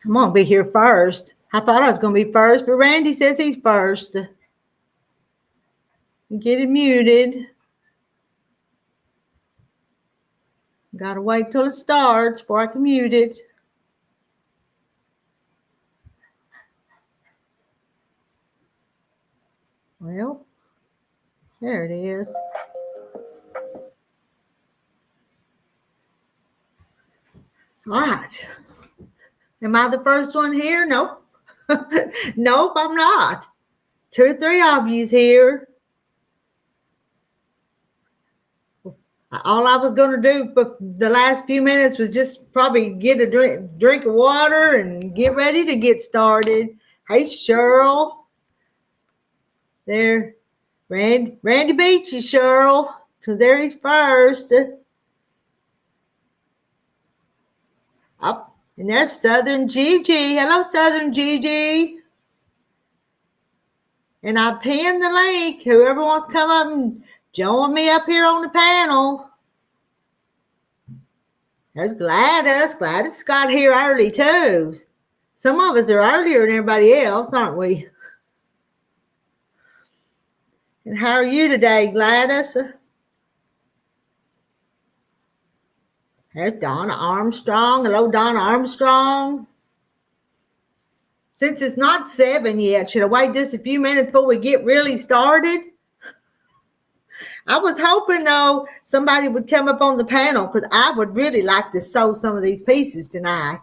I'm going to be here first. I thought I was going to be first, but Randy says he's first. Get it muted. Got to wait till it starts before I can mute it. Well, there it is. All right. Am I the first one here? Nope. Nope, I'm not. 2 or 3 of you's here. All I was going to do for the last few minutes was just probably get a drink of water and get ready to get started. Hey, Cheryl. There. Randy beat you, Cheryl. So there he's first. Up. And there's Southern Gigi. Hello, Southern Gigi. And I pinned the link. Whoever wants to come up and join me up here on the panel. There's Gladys. Gladys got here early too. Some of us are earlier than everybody else, aren't we? And how are you today, Gladys? There's Donna Armstrong. Hello, Donna Armstrong. Since it's not 7 yet, should I wait just a few minutes before we get really started? I was hoping, though, somebody would come up on the panel because I would really like to sew some of these pieces tonight.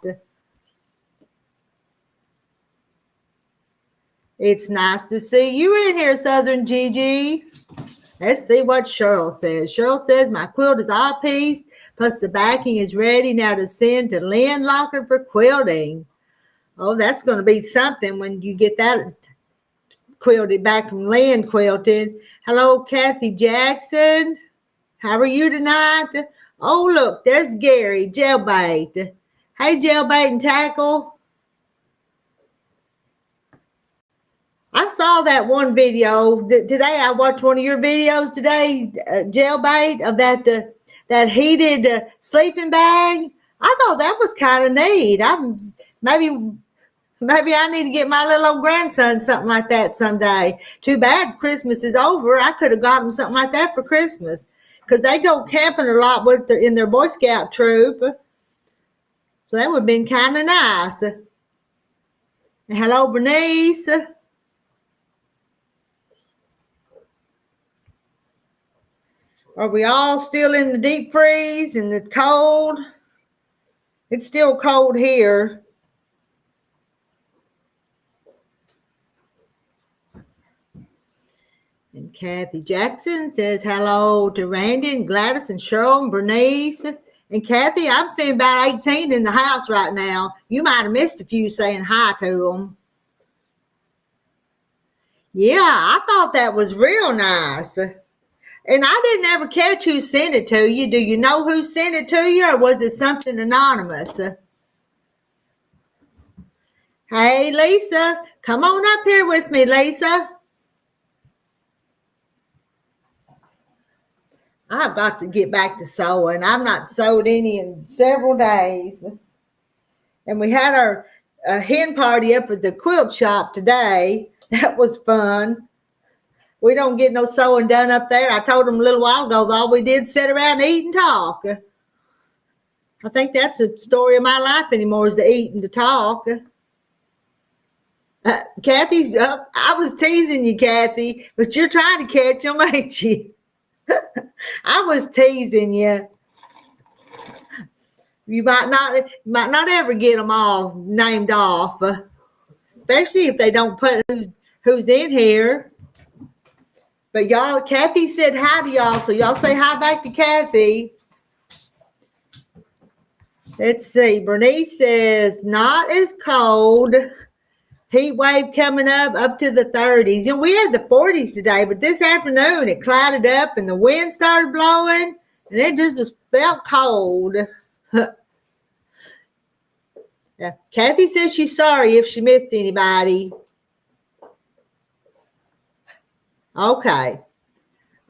It's nice to see you in here, Southern Gigi. Let's see what Cheryl says. Cheryl says, my quilt is all pieced, plus the backing is ready now to send to Lynn Locker for quilting. Oh, that's going to be something when you get that quilted back from Lynn Quilted. Hello, Kathy Jackson. How are you tonight? Oh, look, there's Gary, Jailbait. Hey, Jailbait and Tackle. I saw that one video today. I watched one of your videos today, Jailbait, of that heated sleeping bag. I thought that was kind of neat. Maybe I need to get my little old grandson something like that someday. Too bad Christmas is over. I could have gotten something like that for Christmas because they go camping a lot in their Boy Scout troop. So that would have been kind of nice. And hello, Bernice. Are we all still in the deep freeze and the cold? It's still cold here. And Kathy Jackson says hello to Randy and Gladys and Cheryl and Bernice. And Kathy, I'm seeing about 18 in the house right now. You might have missed a few saying hi to them. Yeah, I thought that was real nice. And I didn't ever catch who sent it to you. Do you know who sent it to you, or was it something anonymous? Hey, Lisa, come on up here with me, Lisa. I've got to get back to sewing. I've not sewed any in several days. And we had our hen party up at the quilt shop today. That was fun. We don't get no sewing done up there. I told them a little while ago that all we did sit around and eat and talk. I think that's the story of my life anymore, is to eat and to talk. Kathy, I was teasing you, Kathy, but you're trying to catch them, ain't you? I was teasing you. You might not ever get them all named off, especially if they don't put who's in here. But y'all, Kathy said hi to y'all, so y'all say hi back to Kathy. Let's see. Bernice says, not as cold. Heat wave coming up to the 30s. You know, we had the 40s today, but this afternoon it clouded up and the wind started blowing, and it just felt cold. Yeah. Kathy says she's sorry if she missed anybody. Okay.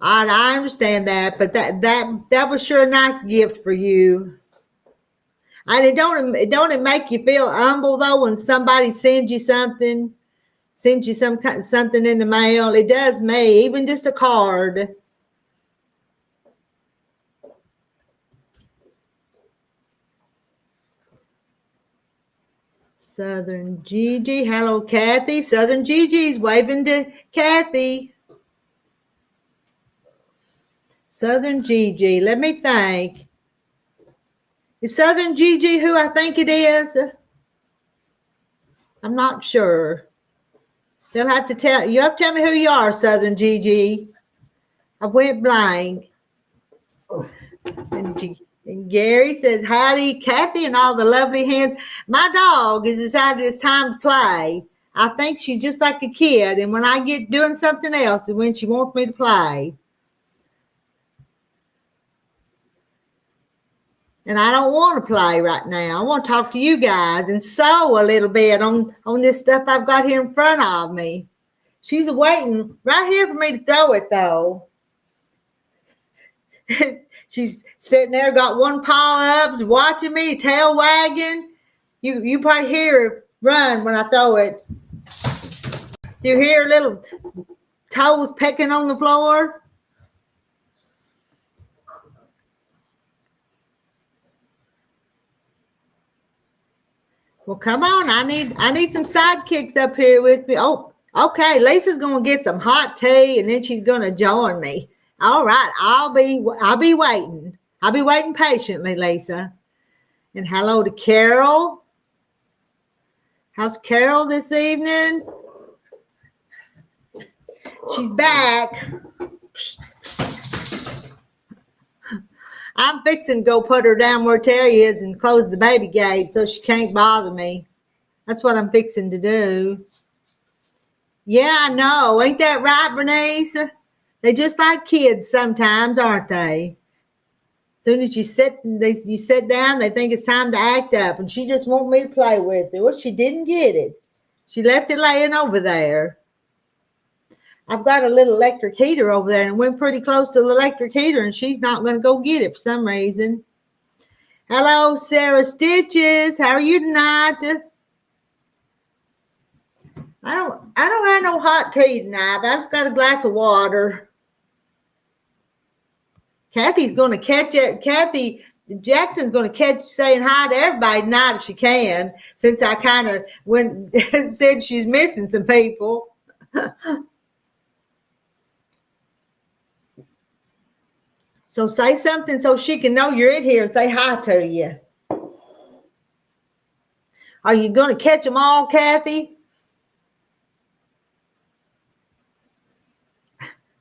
I understand that, but that was sure a nice gift for you. And it don't make you feel humble though when somebody sends you something, something in the mail. It does me, even just a card. Southern Gigi, hello Kathy. Southern Gigi's waving to Kathy. Southern Gigi, let me think. Is Southern Gigi who I think it is? I'm not sure. You have to tell me who you are, Southern Gigi. I went blank. And Gary says, howdy, Kathy, and all the lovely hands. My dog has decided it's time to play. I think she's just like a kid, and when I get doing something else is when she wants me to play. And I don't want to play right now. I want to talk to you guys and sew a little bit on this stuff I've got here in front of me. She's waiting right here for me to throw it, though. She's sitting there, got one paw up, watching me, tail wagging. You probably hear her run when I throw it. You hear little toes pecking on the floor? Well, come on. I need some sidekicks up here with me. Oh, okay. Lisa's gonna get some hot tea and then she's gonna join me. All right, I'll be waiting. I'll be waiting patiently, Lisa. And hello to Carol. How's Carol this evening? She's back. I'm fixing to go put her down where Terry is and close the baby gate so she can't bother me. That's what I'm fixing to do. Yeah, I know. Ain't that right, Bernice? They're just like kids sometimes, aren't they? As soon as you sit down, they think it's time to act up, and she just wants me to play with it. Well, she didn't get it. She left it laying over there. I've got a little electric heater over there, and it went pretty close to the electric heater, and she's not going to go get it for some reason. Hello, Sarah Stitches. How are you tonight? I don't have no hot tea tonight, but I've just got a glass of water. Kathy's going to catch it. Kathy Jackson's going to catch saying hi to everybody tonight if she can, since I kind of said she's missing some people. So say something so she can know you're in here and say hi to you. Are you going to catch them all, Kathy?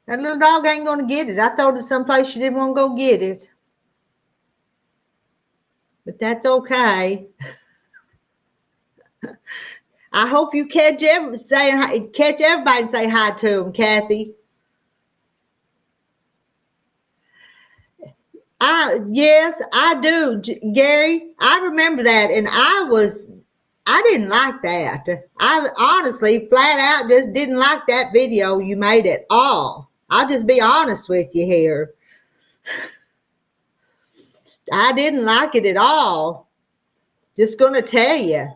That little dog ain't going to get it. I thought it someplace she didn't want to go get it. But that's okay. I hope you catch everybody and say hi to them, Kathy. Yes, I do, Gary. I remember that, and I didn't like that. I honestly, flat out, just didn't like that video you made at all. I'll just be honest with you here. I didn't like it at all. Just going to tell you.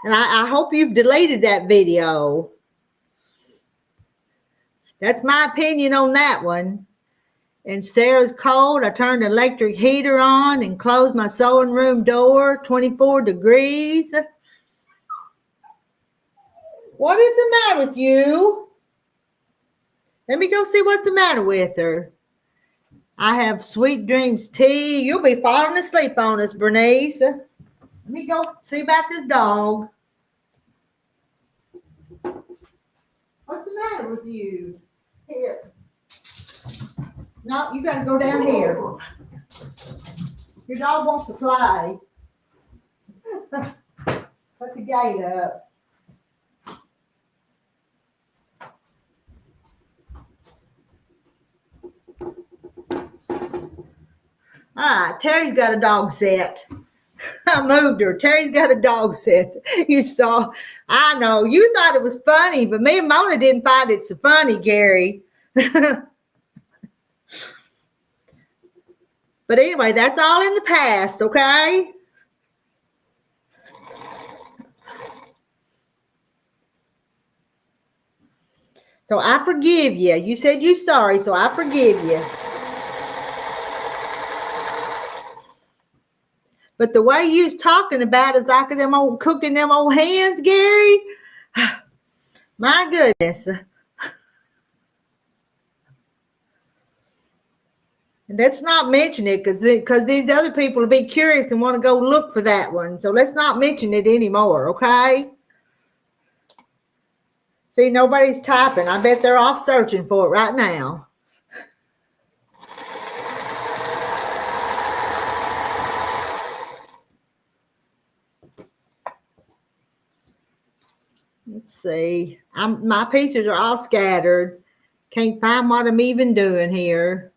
And I hope you've deleted that video. That's my opinion on that one. And Sarah's cold. I turned the electric heater on and closed my sewing room door. 24 degrees. What is the matter with you? Let me go see what's the matter with her. I have sweet dreams tea. You'll be falling asleep on us, Bernice. Let me go see about this dog. What's the matter with you? Here. No, you got to go down here. Your dog wants to play. Put the gate up. All right, Terry's got a dog set. I moved her. Terry's got a dog set. You saw. I know. You thought it was funny, but me and Mona didn't find it so funny, Gary. But anyway, that's all in the past, okay? So I forgive you. You said you're sorry, so I forgive you. But the way you was talking about is like them old cooking them old hands, Gary. My goodness. And let's not mention it because these other people will be curious and want to go look for that one. So let's not mention it anymore, okay? See, nobody's typing. I bet they're off searching for it right now. Let's see. My pieces are all scattered. Can't find what I'm even doing here.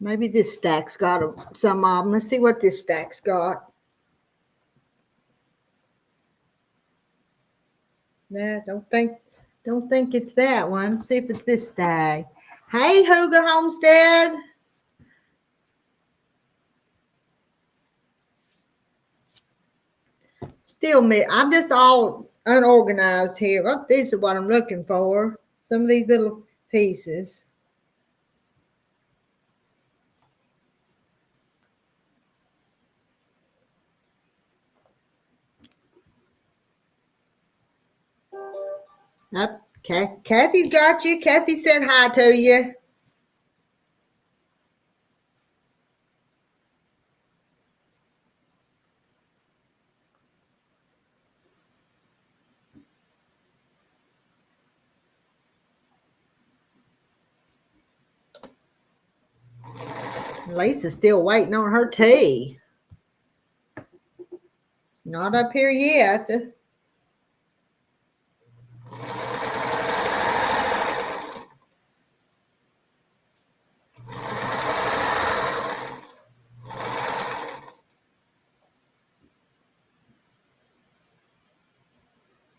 Maybe this stack's got some of them. Let's see what this stack's got. Nah, don't think it's that one. Let's see if it's this stack. Hey, Hooga Homestead. Still, I'm just all unorganized here. Oh, these are what I'm looking for. Some of these little pieces. Up, Kathy's got you. Kathy said hi to you. Lisa's still waiting on her tea. Not up here yet.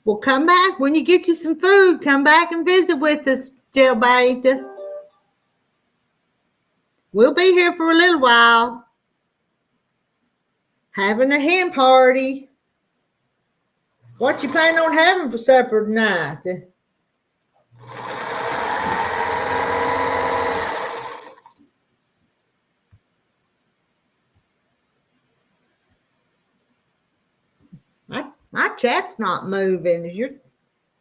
Well, come back when you get you some food. Come back and visit with us, Jailbait. We'll be here for a little while. Having a hen party. What you planning on having for supper tonight? My chat's not moving.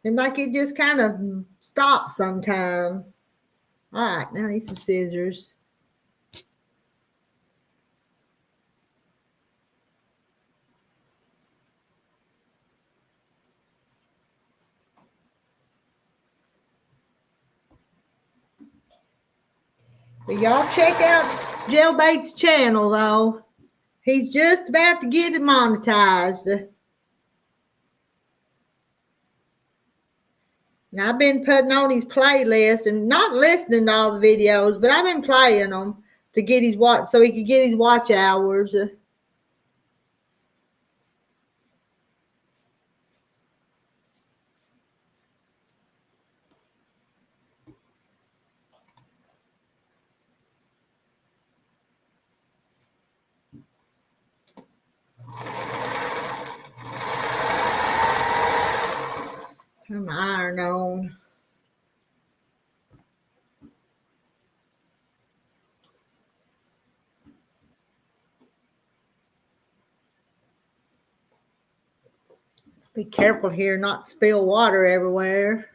Seems like it just kind of stops sometime. All right, now I need some scissors. But y'all check out Jailbait's channel, though. He's just about to get it monetized. And I've been putting on his playlist and not listening to all the videos, but I've been playing them to get his watch, so he could get his watch hours. Turn my iron on. Be careful here, not spill water everywhere.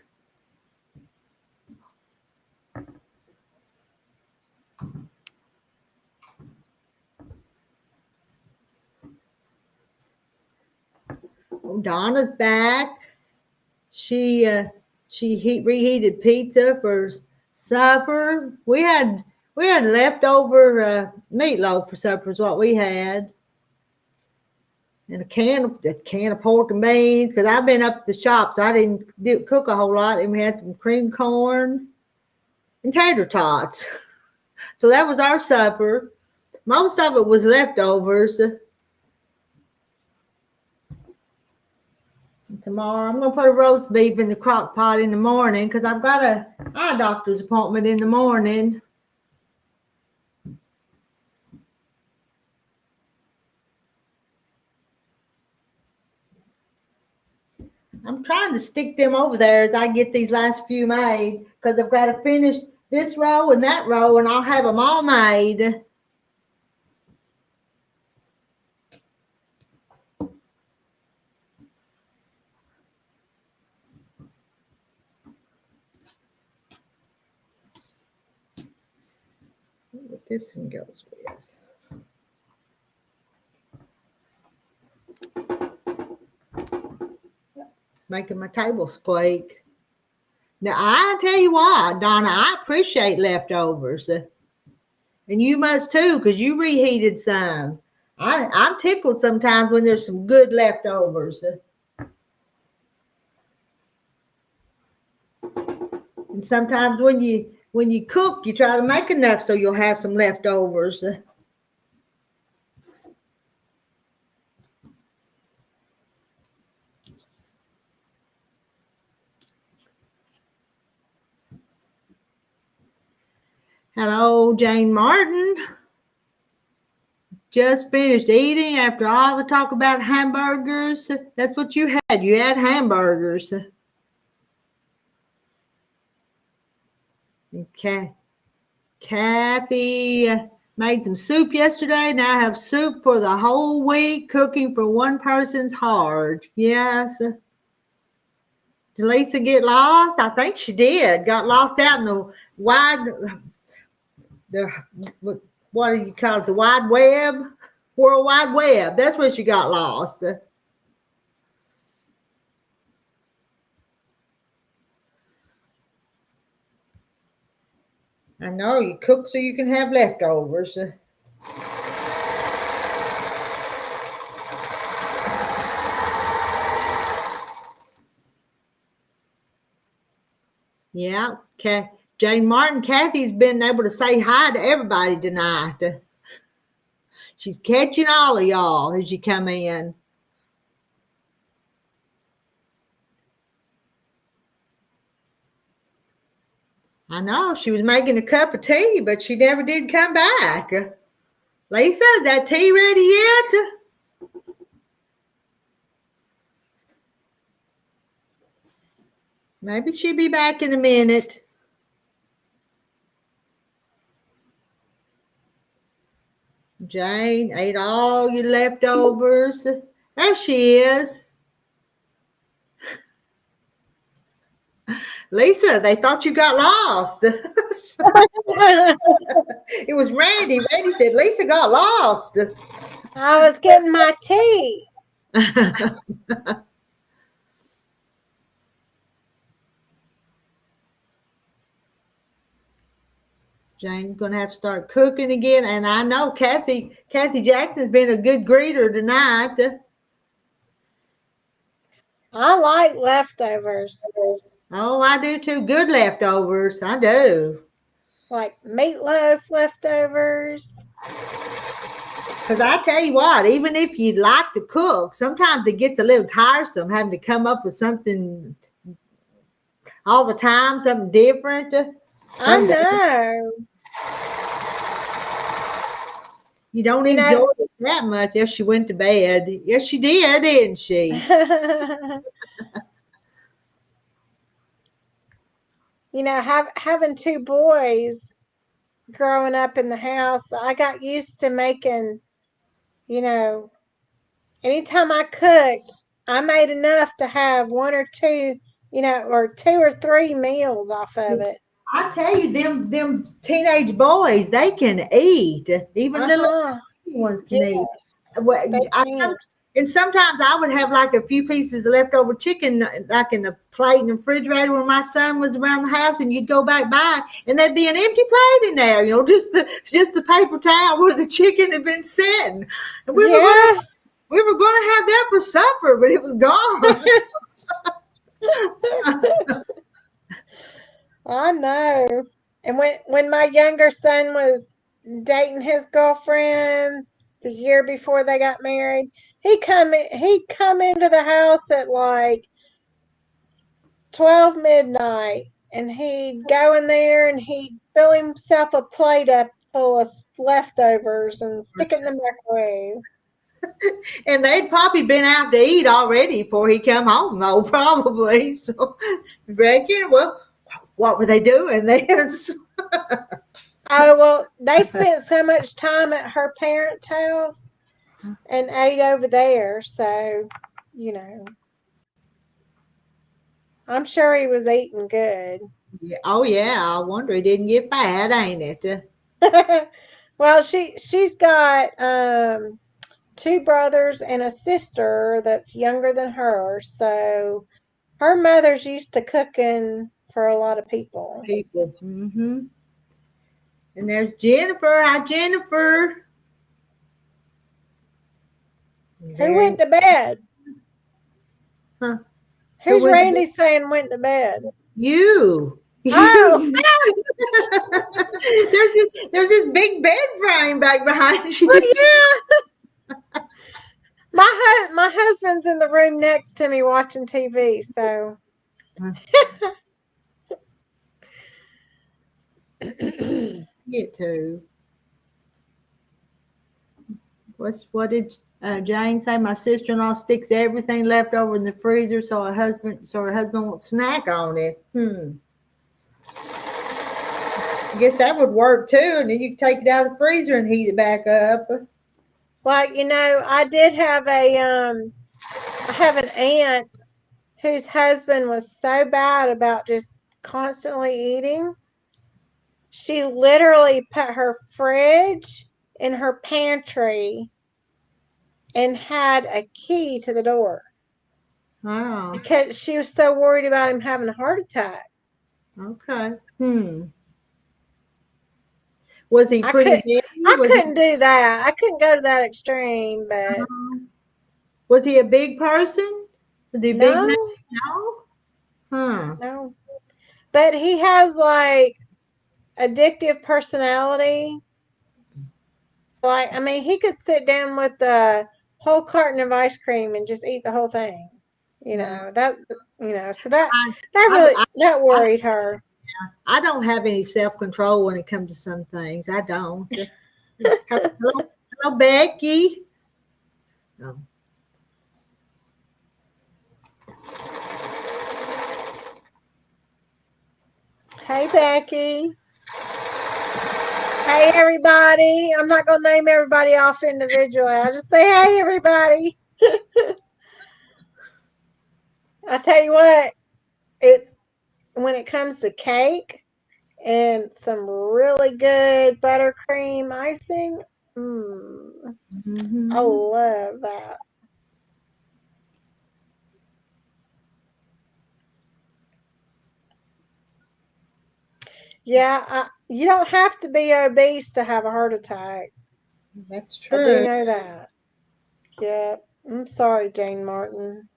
Oh, Donna's back. She reheated pizza for supper. We had leftover meatloaf for supper is what we had. And a can of pork and beans, because I've been up at the shop, so I didn't cook a whole lot. And we had some cream corn and tater tots. So that was our supper. Most of it was leftovers. Tomorrow I'm gonna put a roast beef in the crock pot in the morning because I've got a eye doctor's appointment in the morning. I'm trying to stick them over there as I get these last few made because I've got to finish this row and that row, and I'll have them all made. See what this one goes with. Making my table squeak. Now, I tell you what, Donna, I appreciate leftovers. And you must too, because you reheated some. I'm tickled sometimes when there's some good leftovers. And sometimes when you cook, you try to make enough so you'll have some leftovers. Hello, Jane Martin. Just finished eating after all the talk about hamburgers. That's what you had. You had hamburgers. Okay. Kathy made some soup yesterday. Now I have soup for the whole week. Cooking for one person's hard. Yes. Did Lisa get lost? I think she did. Got lost out in the what do you call it? The wide web? World Wide Web. That's where she got lost. I know, you cook so you can have leftovers. Yeah, Jane Martin, Kathy's been able to say hi to everybody tonight. She's catching all of y'all as you come in. I know, she was making a cup of tea, but she never did come back. Lisa, is that tea ready yet? Maybe she'll be back in a minute. Jane ate all your leftovers. There she is. Lisa, they thought you got lost. It was Randy. Randy said Lisa got lost. I was getting my tea. Jane's gonna have to start cooking again, and I know Kathy Jackson's been a good greeter tonight. I like leftovers. Oh, I do too. Good leftovers, I do. Like meatloaf leftovers. Because I tell you what, even if you like to cook, sometimes it gets a little tiresome having to come up with something all the time, something different. I know. You don't enjoy it that much. Yes, she went to bed. Yes, she did, didn't she? Having two boys growing up in the house, I got used to making, anytime I cooked, I made enough to have one or two, or two or three meals off of it. I tell you, them teenage boys, they can eat. Even little ones can eat. Yes, Well, they can. and sometimes I would have like a few pieces of leftover chicken, like in the plate in the refrigerator when my son was around the house, and you'd go back by, and there'd be an empty plate in there, just the paper towel where the chicken had been sitting. And we were going to have that for supper, but it was gone. I know. And when my younger son was dating his girlfriend the year before they got married, he'd come into the house at like 12 midnight, and he'd go in there and he'd fill himself a plate up full of leftovers and stick it in the microwave. And they'd probably been out to eat already before he come home, though, probably. So, Greg, well, what were they doing then? Oh, well, they spent so much time at her parents' house and ate over there. So, you know, I'm sure he was eating good. Yeah. Oh, yeah. I wonder he didn't get bad, ain't it? Well, she's got two brothers and a sister that's younger than her. So her mother's used to cooking for a lot of people. People. Mm-hmm. And there's Jennifer. Hi, Jennifer. Who There, went to bed? huh? Who Who's went to bed? Randy saying went to bed? You. Oh, You. There's this big bed frame back behind well, you. yeah. My husband's in the room next to me watching TV. So Get to. What did Jane say? My sister-in-law sticks everything left over in the freezer so her husband won't snack on it. I guess that would work too, and then you can take it out of the freezer and heat it back up. well, I did have I have an aunt whose husband was so bad about just constantly eating. She literally put her fridge in her pantry and had a key to the door Wow. because she was so worried about him having a heart attack. Okay. Was he I pretty could big? I Was he couldn't do that. I couldn't go to that extreme, but was he a big person? Was he a big man? no, No. Huh. no. But he has like addictive personality. Like, I mean, he could sit down with a whole carton of ice cream and just eat the whole thing. You No. know, that so that I, that I, really I, that I, worried her. I don't have any self control when it comes to some things. I don't. Hello, Becky. Oh. Hey, Becky. Hey, everybody. I'm not going to name everybody off individually. I'll just say, hey, everybody. I tell you what, it's when it comes to cake and some really good buttercream icing, I Mm-hmm. love that. Yeah, you don't have to be obese to have a heart attack. That's I do true. know that. Yeah, I'm sorry, Jane Martin.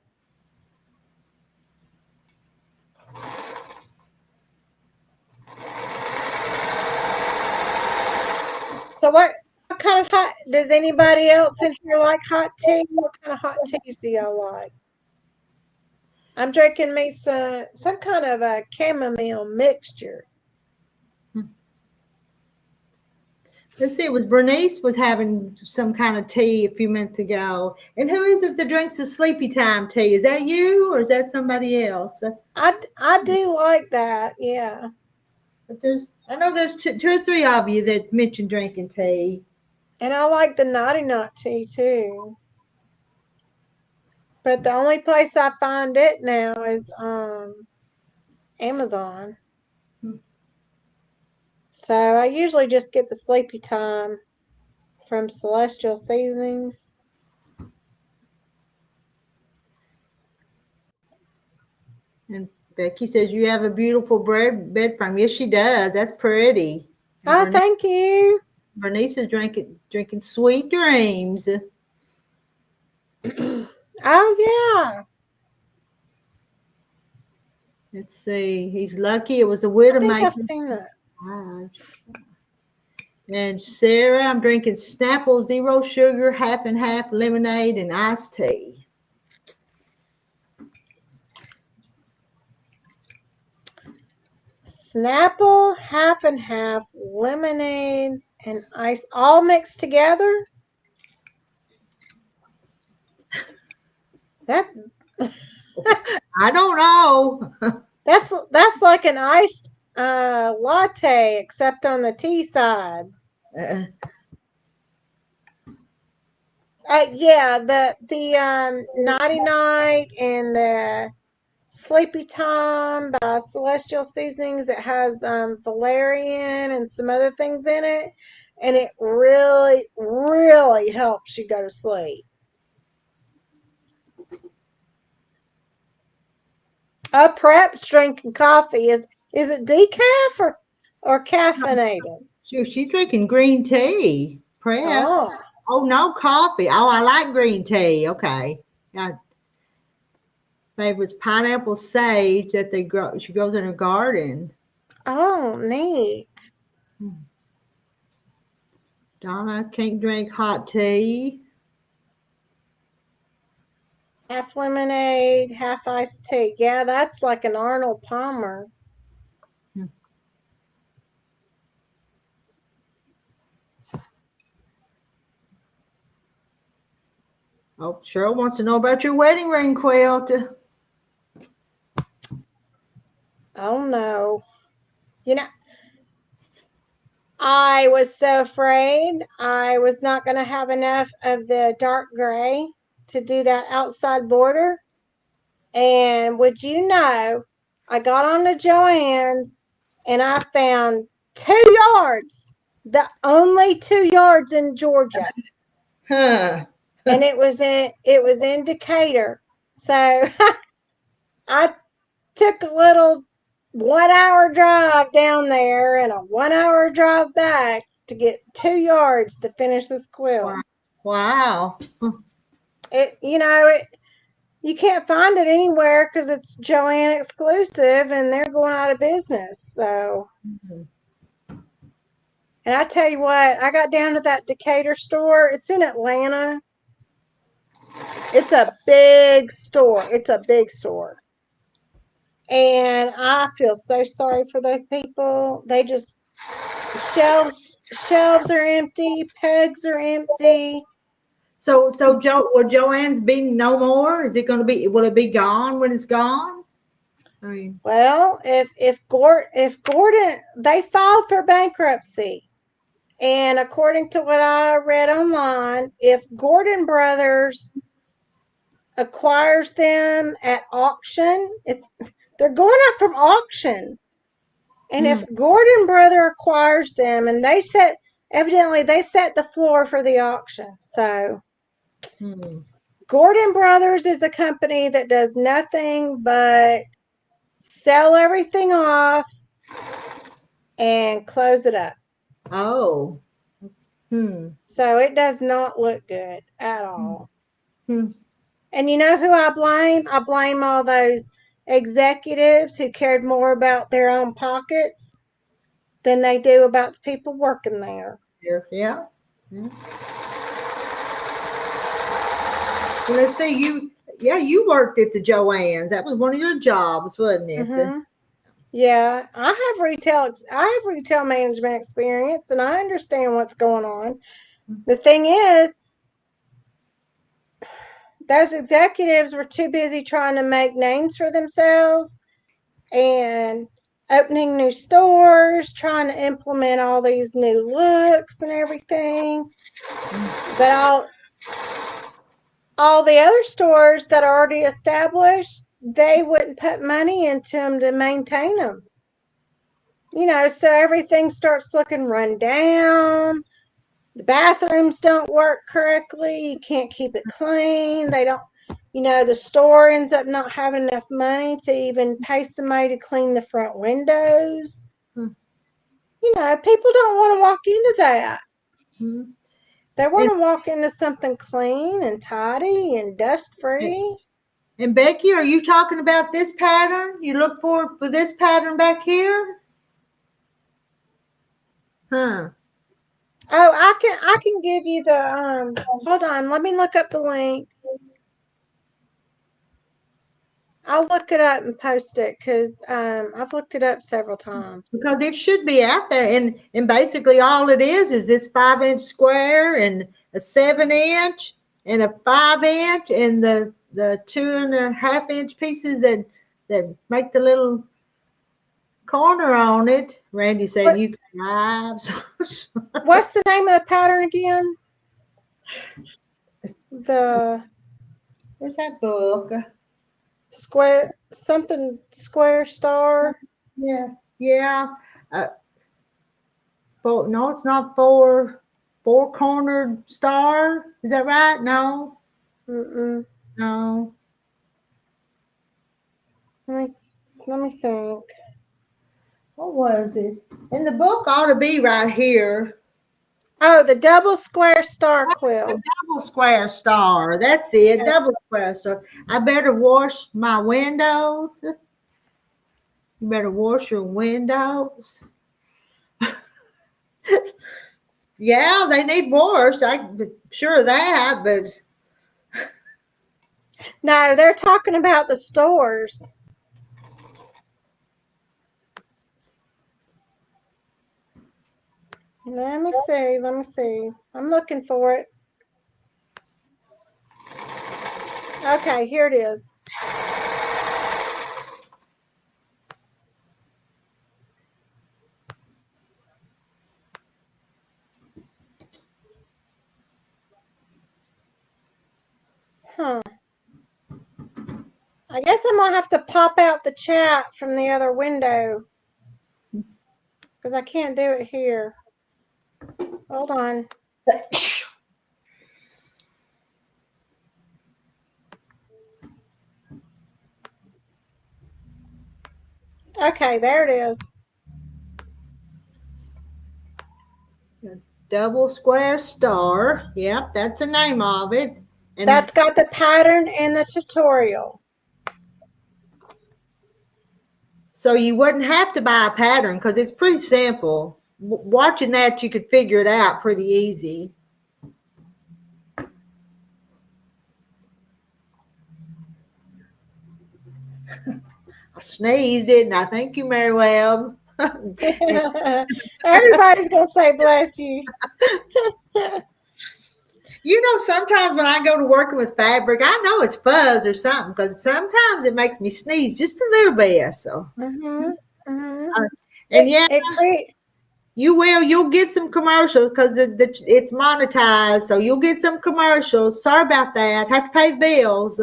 So what kind of hot does anybody else in here like hot tea? What kind of hot teas do y'all like? I'm drinking me some kind of a chamomile mixture. Let's see. It was Bernice was having some kind of tea a few minutes ago. And who is it that drinks the sleepy time tea? Is that you or is that somebody else? I do like that, yeah. But I know there's two or three of you that mentioned drinking tea. And I like the naughty knot tea too. But the only place I find it now is Amazon. So I usually just get the sleepy time from Celestial Seasonings. And Becky says you have a beautiful bed frame. Yes, she does. That's pretty. And Oh, thank you. Bernice is drinking sweet dreams. Oh, yeah. Let's see. He's lucky it was a I think I've widowmaker. seen that. And Sarah, I'm drinking Snapple zero sugar, half and half lemonade and iced tea. Snapple, half and half, lemonade, and ice all mixed together. That I don't know. that's like an iced latte, except on the tea side. Uh, Yeah, the Nighty Night and the Sleepy Time by Celestial Seasonings. It has valerian and some other things in it, and it really, really helps you go to sleep. Perhaps drinking coffee is it decaf or caffeinated? she's drinking green tea. Prep. Oh, Oh, no coffee. Oh, I like green tea. Okay. Yeah. Favorite's pineapple sage that they grow. She grows in her garden. oh, neat. Donna can't drink hot tea. Half lemonade, half iced tea. Yeah, that's like an Arnold Palmer. Oh, Cheryl wants to know about your wedding ring quilt. Oh no. You know, I was so afraid I was not going to have enough of the dark gray to do that outside border. And would you know, I got on to Joann's and I found 2 yards, the only 2 yards in Georgia. Huh. And it was in Decatur. So I took a little 1 hour drive down there and a 1 hour drive back to get 2 yards to finish this quilt. Wow. It you can't find it anywhere because it's Joann exclusive and they're going out of business. So, and I tell you what, I got down to that Decatur store. It's in Atlanta. It's a big store. It's a big store. And I feel so sorry for those people. They just shelves are empty, pegs are empty. So will Joanne's be no more? Is it going to be? Will it be gone when it's gone? I mean, Well, if Gordon they filed for bankruptcy, and according to what I read online, if Gordon Brothers acquires them at auction, they're going up from auction. And if Gordon Brother acquires them, and evidently they set the floor for the auction. So Gordon Brothers is a company that does nothing but sell everything off and close it up. oh, So it does not look good at all. Hmm. And you know who I blame? I blame all those executives who cared more about their own pockets than they do about the people working there. Yeah. Well, let's see. You worked at the Joann's. That was one of your jobs, wasn't it? Mm-hmm. Yeah, I have retail management experience and I understand what's going on. The thing is, those executives were too busy trying to make names for themselves and opening new stores, trying to implement all these new looks and everything. But all the other stores that are already established, they wouldn't put money into them to maintain them. So everything starts looking run down. The bathrooms don't work correctly. You can't keep it clean. They don't, the store ends up not having enough money to even pay somebody to clean the front windows. People don't want to walk into that. They want to walk into something clean and tidy and dust free. And Becky, are you talking about this pattern? You look for this pattern back here? Huh. Oh, I can give you the hold on, let me look up the link. I'll look it up and post it because I've looked it up several times. Because it should be out there, and basically all it is this 5-inch square and a 7-inch and a 5-inch, and the the 2.5-inch pieces that make the little corner on it. Randy said What, you can drive. what's the name of the pattern again? The Where's that book? square something square star. Yeah, yeah. Uh, no, it's not four-cornered star. Is that right? No, Mm-mm. no. Let me let me think. What was it? And the book ought to be right here. Oh, the double square star A quilt. double square star. That's it. Double square star. I better wash my windows. You better wash your windows. Yeah, they need washed. I'm sure of that, but No, they're talking about the stores. Let me see. Let me see. I'm looking for it. Okay, here it is. Huh. I guess I'm gonna have to pop out the chat from the other window because I can't do it here. Hold on. Okay, there it is. double square star. Yep, that's the name of it. And That's got the pattern and the tutorial. so you wouldn't have to buy a pattern because it's pretty simple. Watching that, you could figure it out pretty easy. I sneezed, didn't I? Thank you, Mary Webb. Everybody's gonna say bless you. You know, sometimes when I go to working with fabric, I know it's fuzz or something because sometimes it makes me sneeze just a little bit. So, Mm-hmm. Mm-hmm. and yeah, It create. you'll get some commercials because it's monetized. So you'll get some commercials. Sorry about that. Have to pay the bills.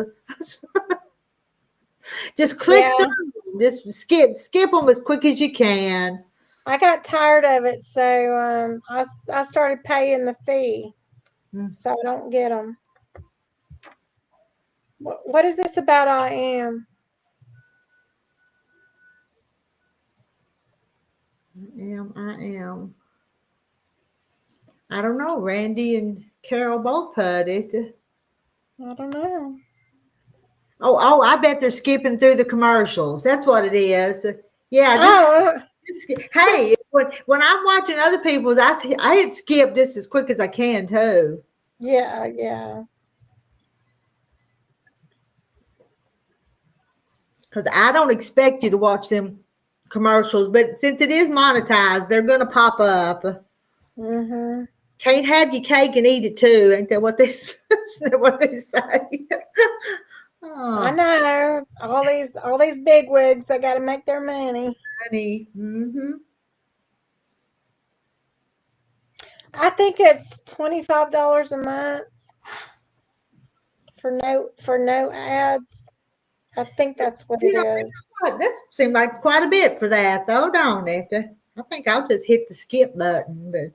Just click Yeah, through. Just skip them as quick as you can. I got tired of it, so I started paying the fee, Mm, so I don't get them. What is this about? I am. I am. I don't know. Randy and Carol both put it. I don't know. Oh, I bet they're skipping through the commercials. That's what it is. Yeah, Oh, hey, when I'm watching other people's, I hit skip just as quick as I can too. yeah, yeah. Because I don't expect you to watch them commercials, but since it is monetized, they're gonna pop up. Mm-hmm. Can't have your cake and eat it too. Ain't that what they what they say? I Oh, know all these big wigs. They got to make their money. honey. Mm-hmm. I think it's $25 a month for no ads. I think that's what You it know, is. that seemed like quite a bit for that, though, don't it? I think I'll just hit the skip button, but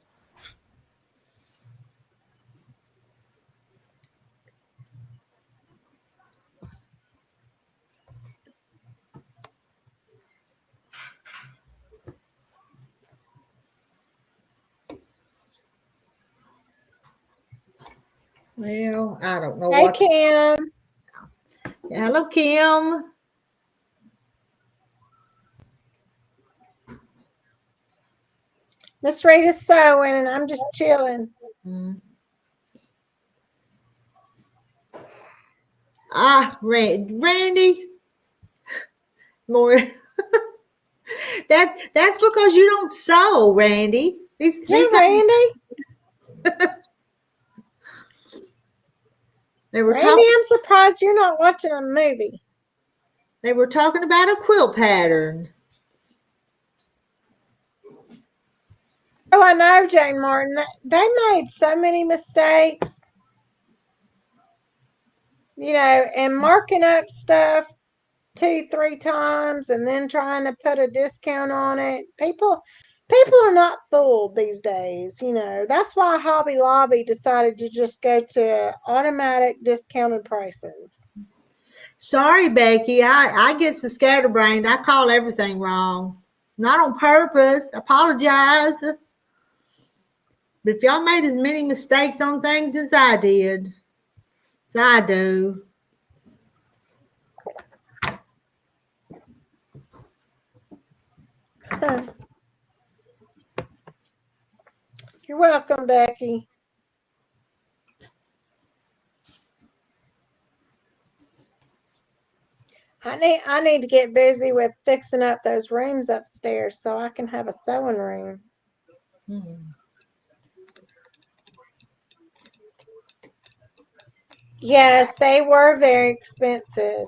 well, I don't know Hey what. Kim, Hello, Kim. Miss Rita's sewing, and I'm just chilling. Mm. Randy, more. That's because you don't sew, Randy. These Yeah, things. Randy. They were Randy, talking. I'm surprised you're not watching a movie. They were talking about a quilt pattern. Oh, I know, Jane Martin. They made so many mistakes, and marking up stuff 2, 3 times and then trying to put a discount on it. People are not fooled these days. That's why Hobby Lobby decided to just go to automatic discounted prices. Sorry, Becky. I get so scatterbrained. I call everything wrong. Not on purpose. Apologize. But if y'all made as many mistakes on things as I did, as I do. You're welcome, Becky. I need to get busy with fixing up those rooms upstairs so I can have a sewing room. Yes, they were very expensive.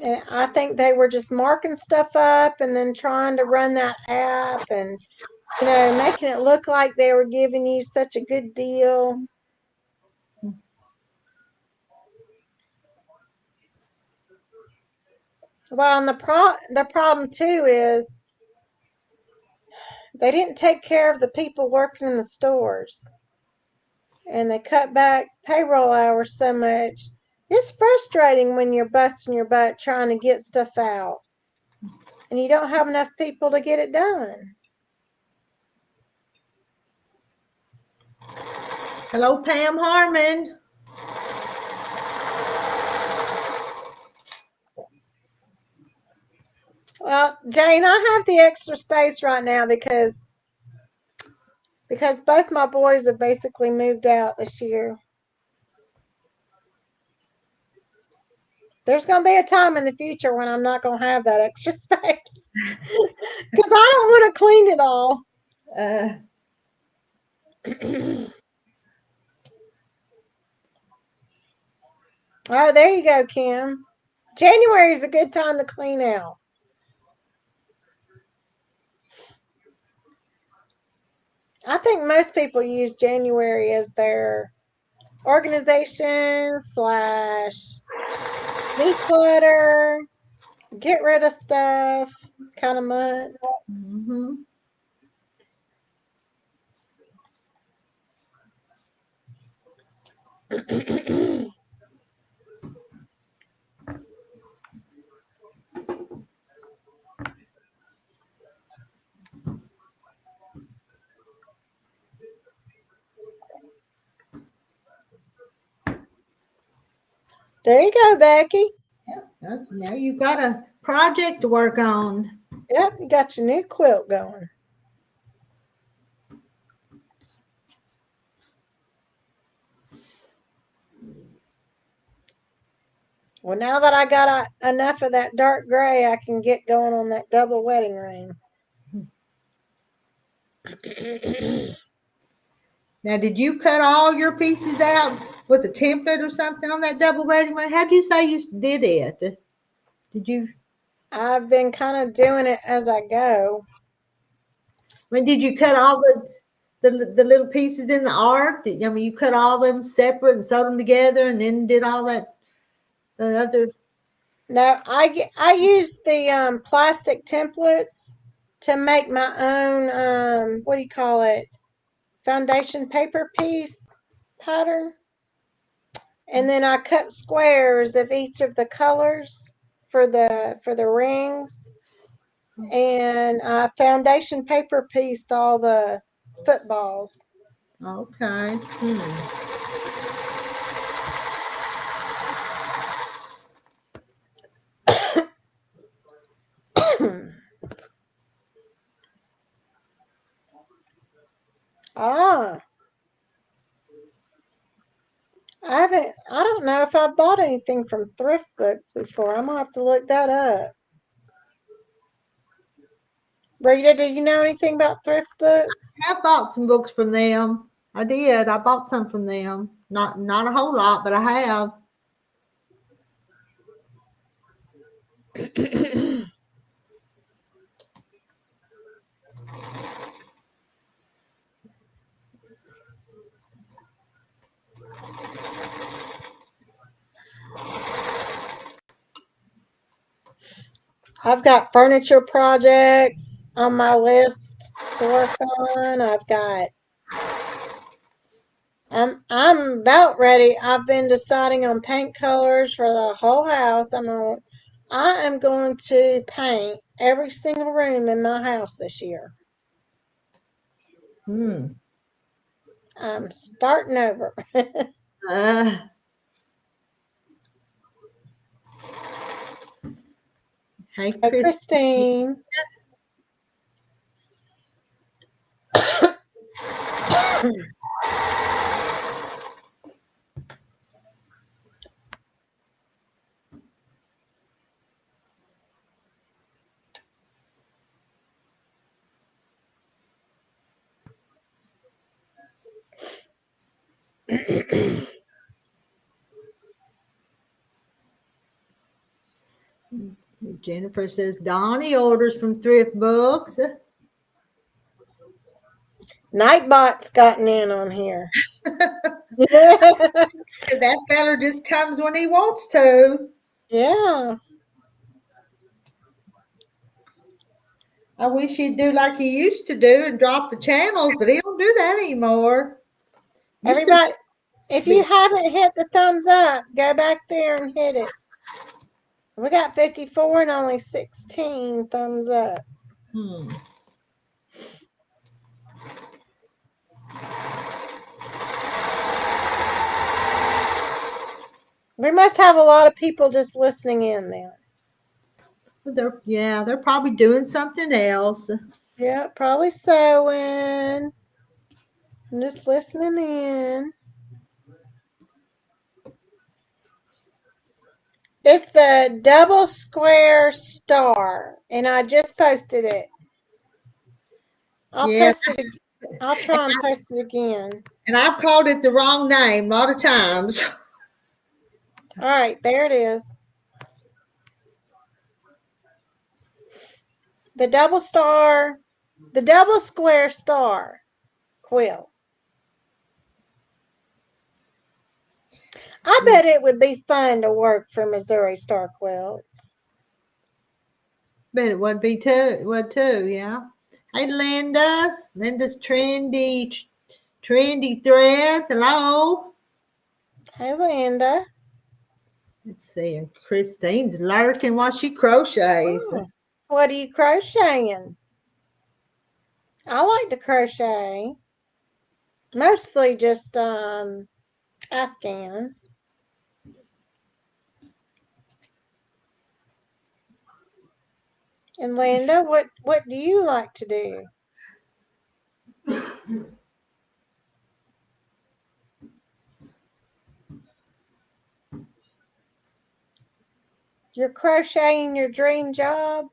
And I think they were just marking stuff up and then trying to run that app and making it look like they were giving you such a good deal. Well, and the problem too is they didn't take care of the people working in the stores. And they cut back payroll hours so much. It's frustrating when you're busting your butt trying to get stuff out and you don't have enough people to get it done. Hello, Pam Harmon. Well, Jane, I have the extra space right now because both my boys have basically moved out this year. There's going to be a time in the future when I'm not going to have that extra space because I don't want to clean it all. Oh, there you go, Kim. January is a good time to clean out. I think most people use January as their organization / declutter, get rid of stuff kind of month. Mm-hmm. There you go, Becky. Yep. Now you've got a project to work on. Yep, you got your new quilt going. Well, now that I got enough of that dark gray, I can get going on that double wedding ring. Now, did you cut all your pieces out with a template or something on that double wedding ring? How did you say you did it? Did you? I've been kind of doing it as I go. Did you cut all the little pieces in the arc? You cut all them separate and sewed them together, and then did all that the other. No, I used the plastic templates to make my own what do you call it? Foundation paper piece pattern. And then I cut squares of each of the colors for the rings. And I foundation paper pieced all the footballs. Okay. Ah, I don't know if I bought anything from thrift books before. I'm gonna have to look that up. Rita, do you know anything about thrift books? I bought some books from them. I did. I bought some from them. Not a whole lot, but I have. I've got furniture projects on my list to work on. I'm about ready. I've been deciding on paint colors for the whole house. I am going to paint every single room in my house this year. I'm starting over. Uh, hey, Hey, Chris. Christine. Jennifer says Donnie orders from thrift books. Nightbot's gotten in on here. That feller just comes when he wants to. Yeah. I wish he'd do like he used to do and drop the channels, but he don't do that anymore. Used to Everybody, if you be. haven't hit the thumbs up, go back there and hit it. We got 54 and only 16 thumbs up. We must have a lot of people just listening in there. They're probably doing something else. Yeah, probably sewing. I'm just listening in. It's the double square star, and I just posted it. I'll Yeah, post it. I'll try and post it again. and I've called it the wrong name a lot of times. All right, there it is. The double square star quilt. I bet it would be fun to work for Missouri Star Quilts. But it would be too. It would too. Yeah. Hey, Linda. Linda's trendy threads. Hello. Hey, Linda. Let's see. And Christine's lurking while she crochets. Oh, what are you crocheting? I like to crochet. Mostly just Afghans. And Linda, what do you like to do? You're crocheting your dream job?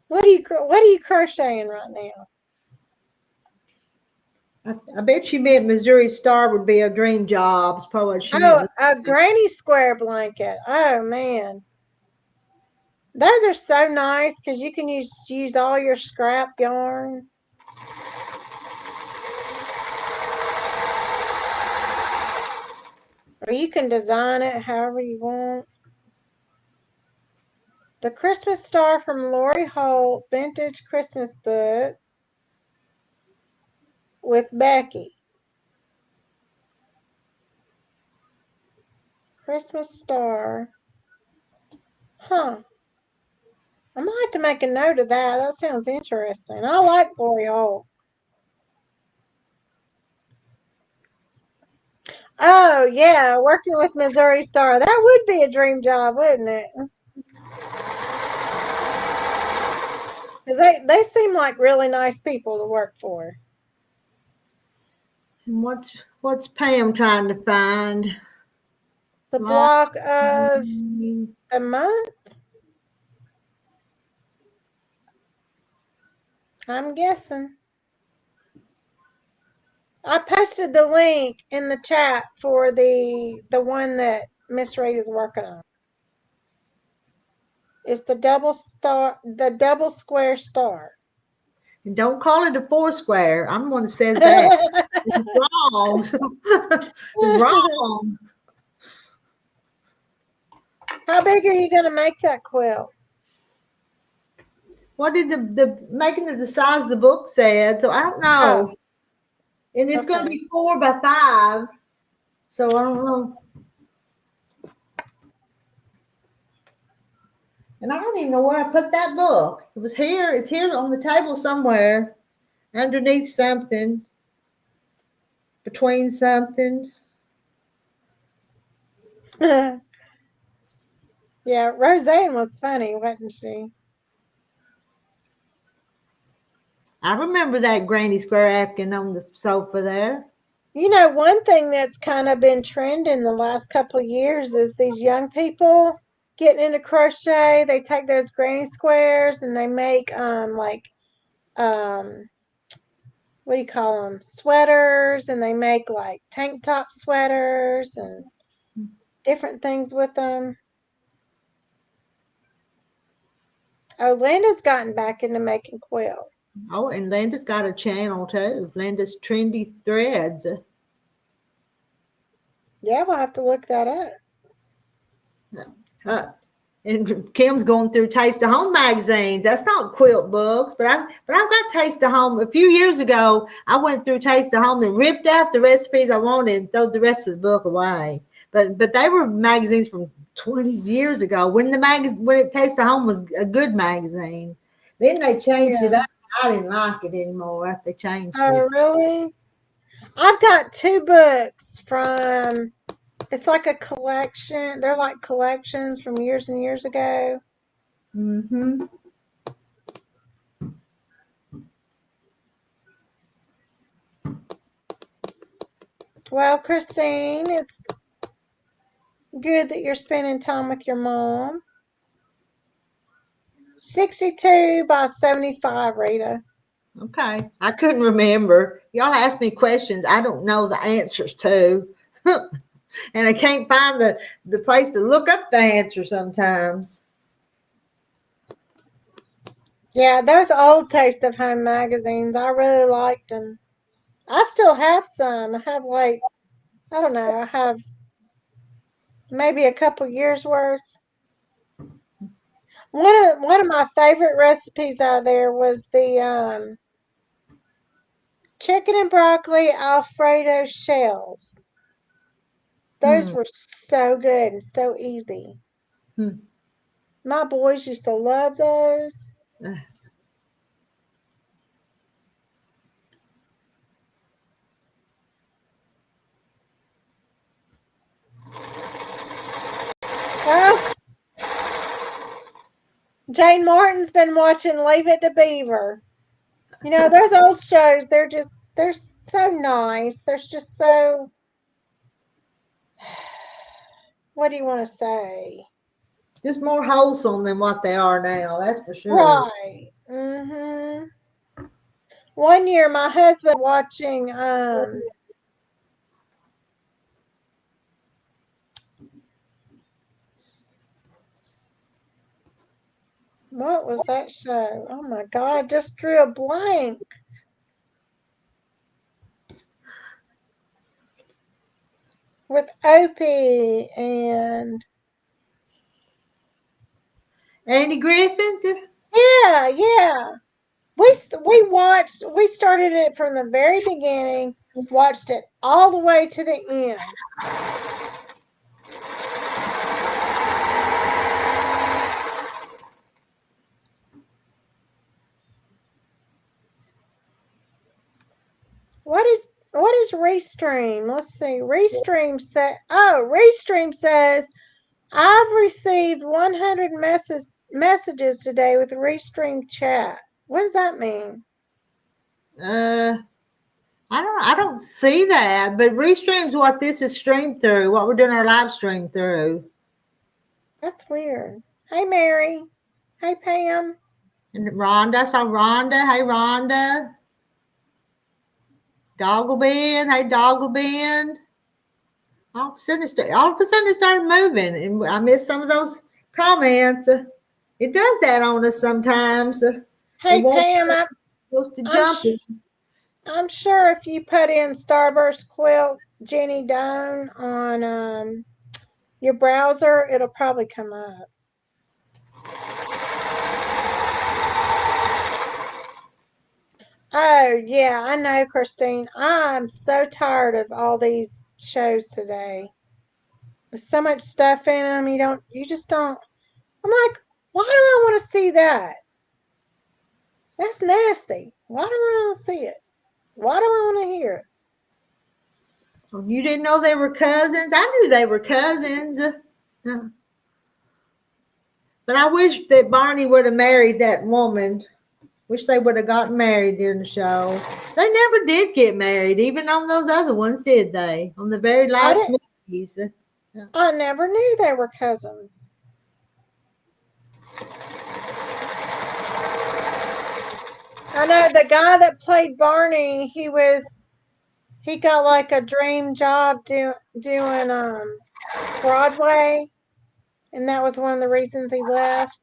What are you crocheting right now? I bet she meant Missouri Star would be a dream job. It's probably what she Oh, meant. a granny square blanket. Oh man. Those are so nice because you can use all your scrap yarn. Or you can design it however you want. The Christmas Star from Lori Holt Vintage Christmas Book with Becky. Christmas Star. Huh. I might have to make a note of that. That sounds interesting. I like Lori Holt. Oh, yeah. Working with Missouri Star. That would be a dream job, wouldn't it? Because they seem like really nice people to work for. And what's Pam trying to find? The block of the month? I'm guessing. I posted the link in the chat for the one that Miss Reed is working on. It's the double square star. And don't call it a four square. I'm the one that says that. It's wrong. It's wrong. How big are you going to make that quilt? What did the making it the size the book said? So I don't know. Oh, And it's going to okay. be 4 by 5. So I don't know. And I don't even know where I put that book. It was here. It's here on the table somewhere, underneath something, between something. Yeah, Roseanne was funny, wasn't she? I remember that Granny Square Afghan on the sofa there. You know, one thing that's kind of been trending the last couple of years is these young people getting into crochet. They take those granny squares and they make um what do you call them? Sweaters, and they make like tank top sweaters and different things with them. Oh, Linda's gotten back into making quilts. Oh, and Linda's got a channel too. Linda's Trendy Threads. Yeah, we'll have to look that up. And Kim's going through Taste of Home magazines. That's not quilt books, but I've got Taste of Home. A few years ago, I went through Taste of Home and ripped out the recipes I wanted and threw the rest of the book away. But they were magazines from 20 years ago when Taste of Home was a good magazine. Then they changed it Yeah. up. I didn't like it anymore after they changed Oh, it. really? I've got two books from, it's like a collection. They're like collections from years and years ago. Mm-hmm. Well, Christine, it's good that you're spending time with your mom. 62 by 75, Rita. Okay. I couldn't remember. Y'all ask me questions I don't know the answers to. And I can't find the place to look up the answer sometimes. Yeah, those old Taste of Home magazines, I really liked them. I still have some. I have like, I don't know, I have maybe a couple years worth. One of my favorite recipes out of there was the chicken and broccoli Alfredo shells. Those Hmm. were so good and so easy. Hmm. My boys used to love those. Oh, Jane Martin's been watching Leave It to Beaver. You know, those old shows, they're so nice. They're just so, what do you want to say? Just more wholesome than what they are now, that's for sure. Right. One year my husband watching what was that show? Oh my God, I just drew a blank. With Opie and Andy Griffith? yeah. We started it from the very beginning, watched it all the way to the end. What is Restream? Let's see. Restream says I've received 100 messages today with Restream chat. What does that mean? Uh, I don't see that, but Restream's what this is streamed through, what we're doing our live stream through. That's weird. Hey Mary. Hey Pam. And Rhonda, I saw Rhonda. Hey Rhonda. Doggle bend. Hey, doggle bend. All of a sudden it started moving, and I missed some of those comments. It does that on us sometimes. It Hey won't Pam, supposed to I'm jump sh- in. I'm sure if you put in Starburst Quilt Jenny Doan on your browser, it'll probably come up. Oh yeah, I know, Christine. I'm so tired of all these shows today. There's so much stuff in them. You just don't. I'm like, why do I want to see that? That's nasty. Why do I want to see it? Why do I want to hear it? You didn't know they were cousins? I knew they were cousins. But I wish that Barney would have married that woman. Wish they would have gotten married during the show. They never did get married, even on those other ones, did they? On the very I last didn't. movies. I never knew they were cousins. I know the guy that played Barney. He got like a dream job doing Broadway, and that was one of the reasons he left.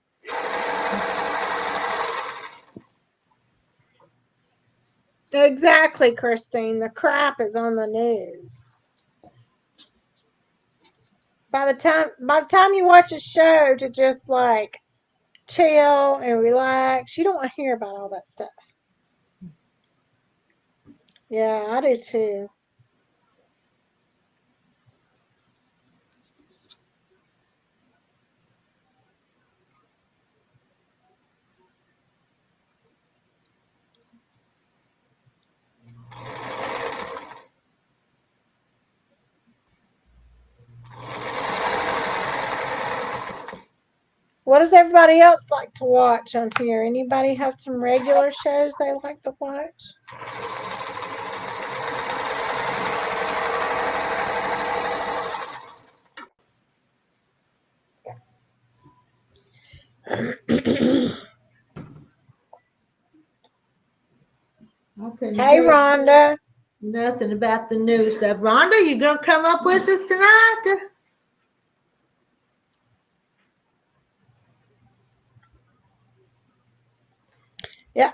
Exactly, Christine. The crap is on the news. By the time you watch a show to just like chill and relax, you don't want to hear about all that stuff. Yeah, I do too. What does everybody else like to watch on here? Anybody have some regular shows they like to watch? I couldn't Hey, care Rhonda. nothing about the new stuff. Rhonda, you gonna come up with us tonight? Yeah,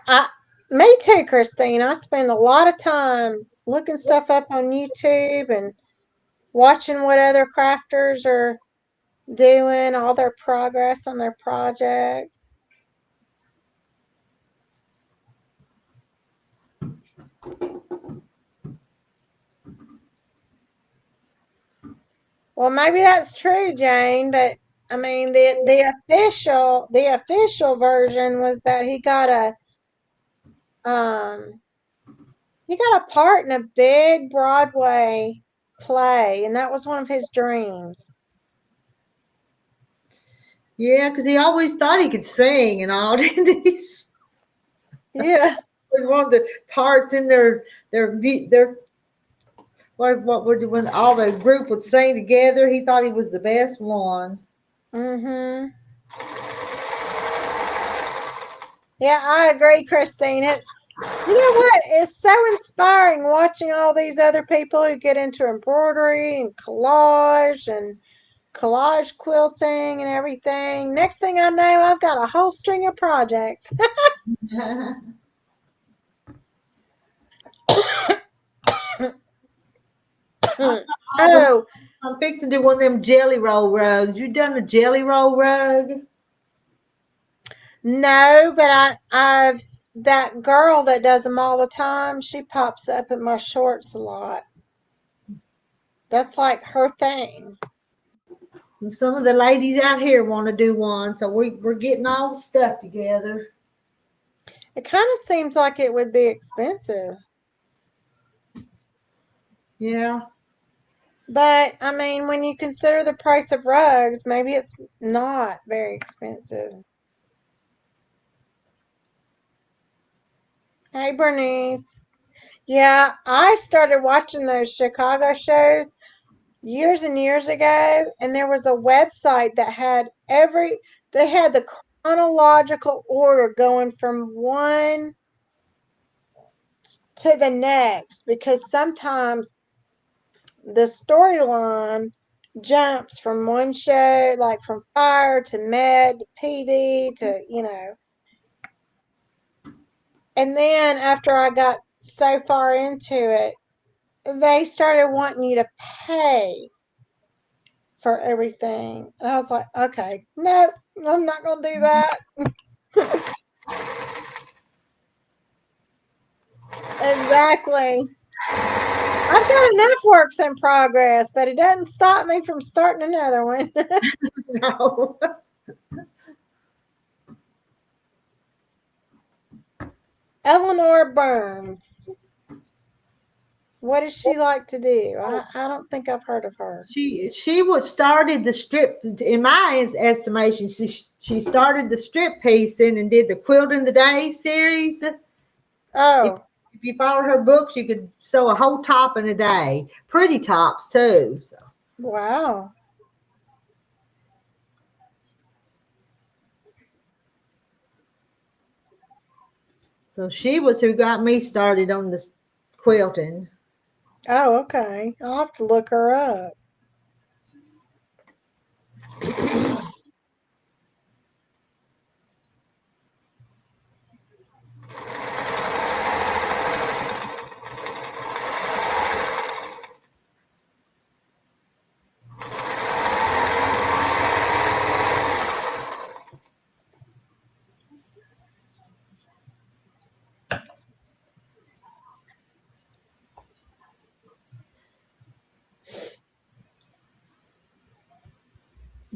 me too, Christine. I spend a lot of time looking stuff up on YouTube and watching what other crafters are doing, all their progress on their projects. Well, maybe that's true, Jane, but I mean the official version was that um he got a part in a big Broadway play, and that was one of his dreams. Yeah, because he always thought he could sing and all, didn't he? Yeah. Was one of the parts in their what would when all the group would sing together. He thought he was the best one. Mhm. Yeah, I agree, Christine. You know what? It's so inspiring watching all these other people who get into embroidery and collage quilting and everything. Next thing I know, I've got a whole string of projects. Oh, I'm fixing to do one of them jelly roll rugs. You done a jelly roll rug? no, but I've that girl that does them all the time. She pops up in my shorts a lot. That's like her thing. And some of the ladies out here want to do one, so we're getting all the stuff together. It kind of seems like it would be expensive. Yeah. But I mean, when you consider the price of rugs, maybe it's not very expensive. Hey, Bernice. Yeah, I started watching those Chicago shows years and years ago, and there was a website that they had the chronological order going from one to the next, because sometimes the storyline jumps from one show, like from fire to med to PD to, and then after I got so far into it, they started wanting you to pay for everything. And I was like, okay, no, I'm not going to do that. Exactly. I've got enough works in progress, but it doesn't stop me from starting another one. No. Eleanor Burns. What does she like to do? I don't think I've heard of her. She was started the strip, in my estimation. She started the strip piecing and did the Quilt in the Day series. If, Oh, if you follow her books, you could sew a whole top in a day. Pretty tops too. wow. So she was who got me started on the quilting. Oh, okay. I'll have to look her up.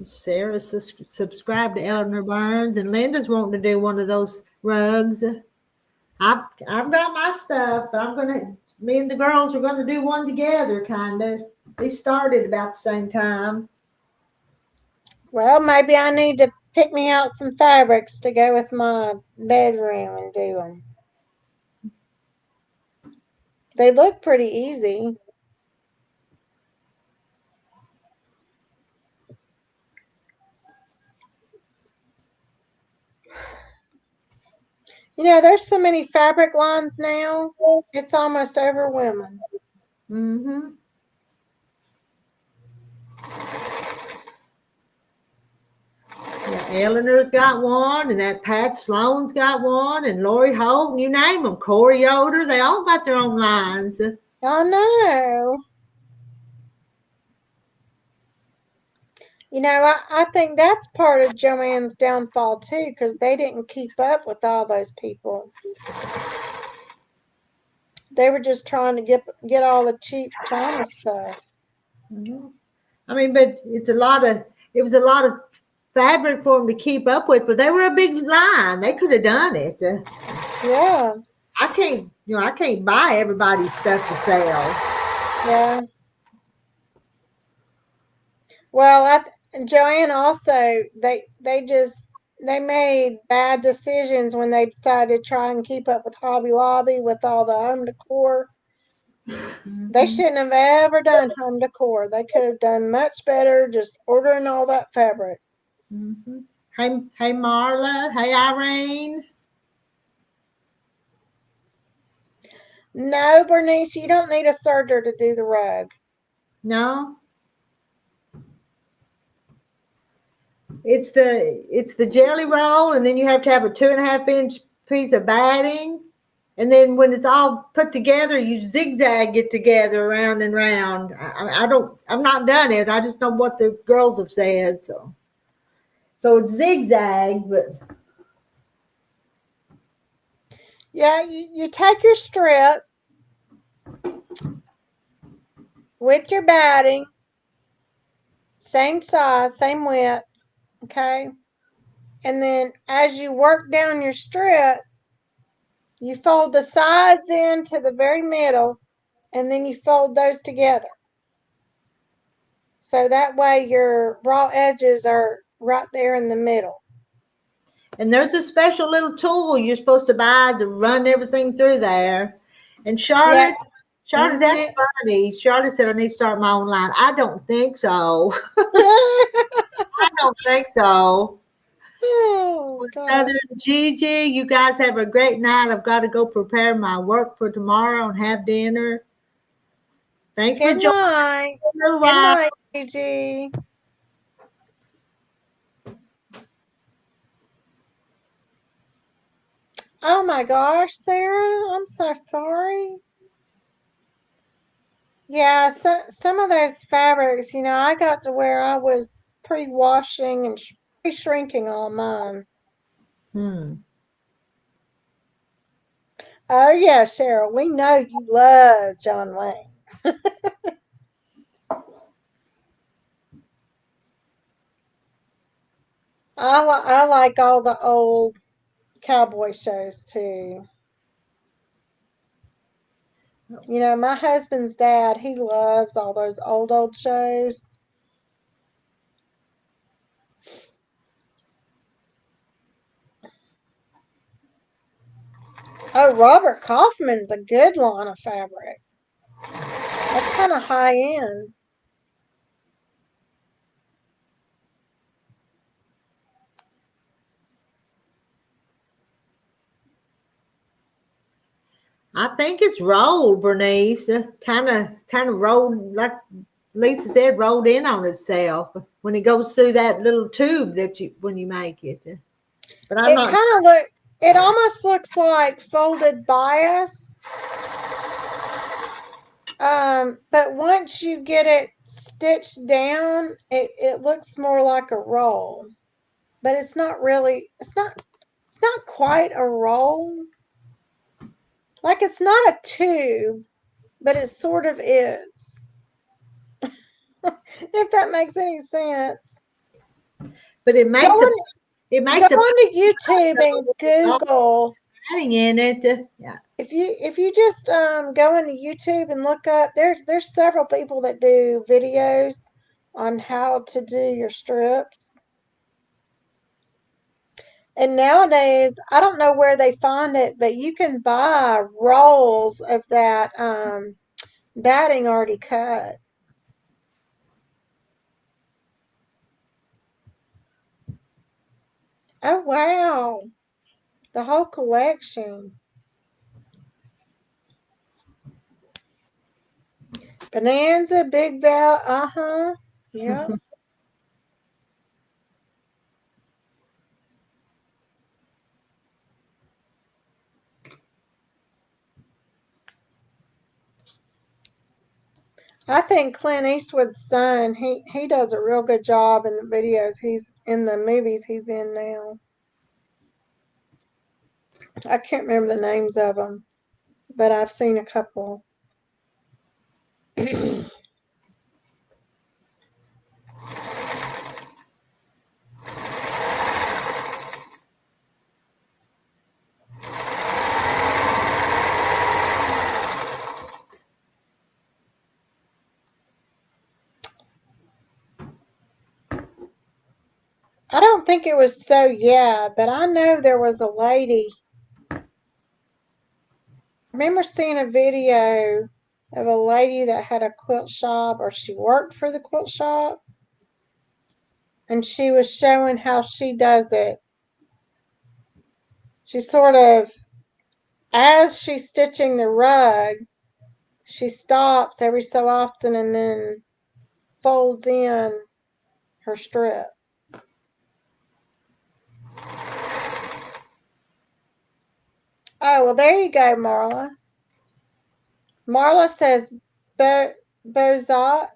Sarah subscribed to Eleanor Burns, and Linda's wanting to do one of those rugs. I've got my stuff, but me and the girls are gonna do one together, kind of. They started about the same time. Well, maybe I need to pick me out some fabrics to go with my bedroom and do them. They look pretty easy. There's so many fabric lines now. It's almost overwhelming. Mm-hmm. Yeah, Eleanor's got one, and that Pat Sloan's got one, and Lori Holt, and you name them. Corey Yoder, they all got their own lines. I know. I think that's part of Joanne's downfall too, because they didn't keep up with all those people. They were just trying to get all the cheap China stuff. Mm-hmm. I mean, but it was a lot of fabric for them to keep up with, but they were a big line. They could have done it. Yeah. I can't buy everybody's stuff to sell. Yeah. Well, Joanne also they made bad decisions when they decided to try and keep up with Hobby Lobby with all the home decor. Mm-hmm. They shouldn't have ever done home decor. They could have done much better just ordering all that fabric. Mm-hmm. Hey, Marla. Hey, Irene. No, Bernice, you don't need a serger to do the rug. No, it's the jelly roll, and then you have to have a 2.5 inch piece of batting, and then when it's all put together, you zigzag it together round and round. I'm not done it. I just know what the girls have said, so it's zigzag, but Yeah, you take your strip with your batting, same size, same width, okay? And then as you work down your strip, you fold the sides into the very middle, and then you fold those together. So that way your raw edges are right there in the middle. and there's a special little tool you're supposed to buy to run everything through there. And Yeah. Charlotte, that's funny. Charlotte said I need to start my own line. I don't think so. I don't think so. Oh gosh. Southern Gigi, you guys have a great night. I've got to go prepare my work for tomorrow and have dinner. Thanks for Good joining night. me a little Good while. night, Gigi. Oh my gosh, Sarah, I'm so sorry. Yeah, some of those fabrics, I got to where I was pre-washing and pre-shrinking all mine. Hmm. Oh yeah, Cheryl, we know you love John Wayne. I like all the old cowboy shows too. My husband's dad, he loves all those old shows. Oh, Robert Kaufman's a good line of fabric. That's kind of high end. I think it's rolled, Bernice. Kind of rolled, like Lisa said, rolled in on itself when it goes through that little tube that when you make it. But I'm It not. kind of it almost looks like folded bias. But once you get it stitched down, it looks more like a roll. But it's not really, it's not quite a roll. Like it's not a tube, but it sort of is. If that makes any sense. But it Go makes a. on, It go makes a on to YouTube and Google. padding in it. Yeah. If you just go into YouTube and look up, there's several people that do videos on how to do your strips. And nowadays, I don't know where they find it, but you can buy rolls of that batting already cut. Oh wow, the whole collection. Bonanza, Big Val, uh-huh. Yep. I think Clint Eastwood's son, he does a real good job in the videos he's in the movies he's in now. I can't remember the names of them, but I've seen a couple. I don't think it was so, yeah, but I know there was a lady. I remember seeing a video of a lady that had a quilt shop, or she worked for the quilt shop, and she was showing how she does it. She sort of, as she's stitching the rug, she stops every so often and then folds in her strip. Oh, well, there you go, Marla. Marla says Bozal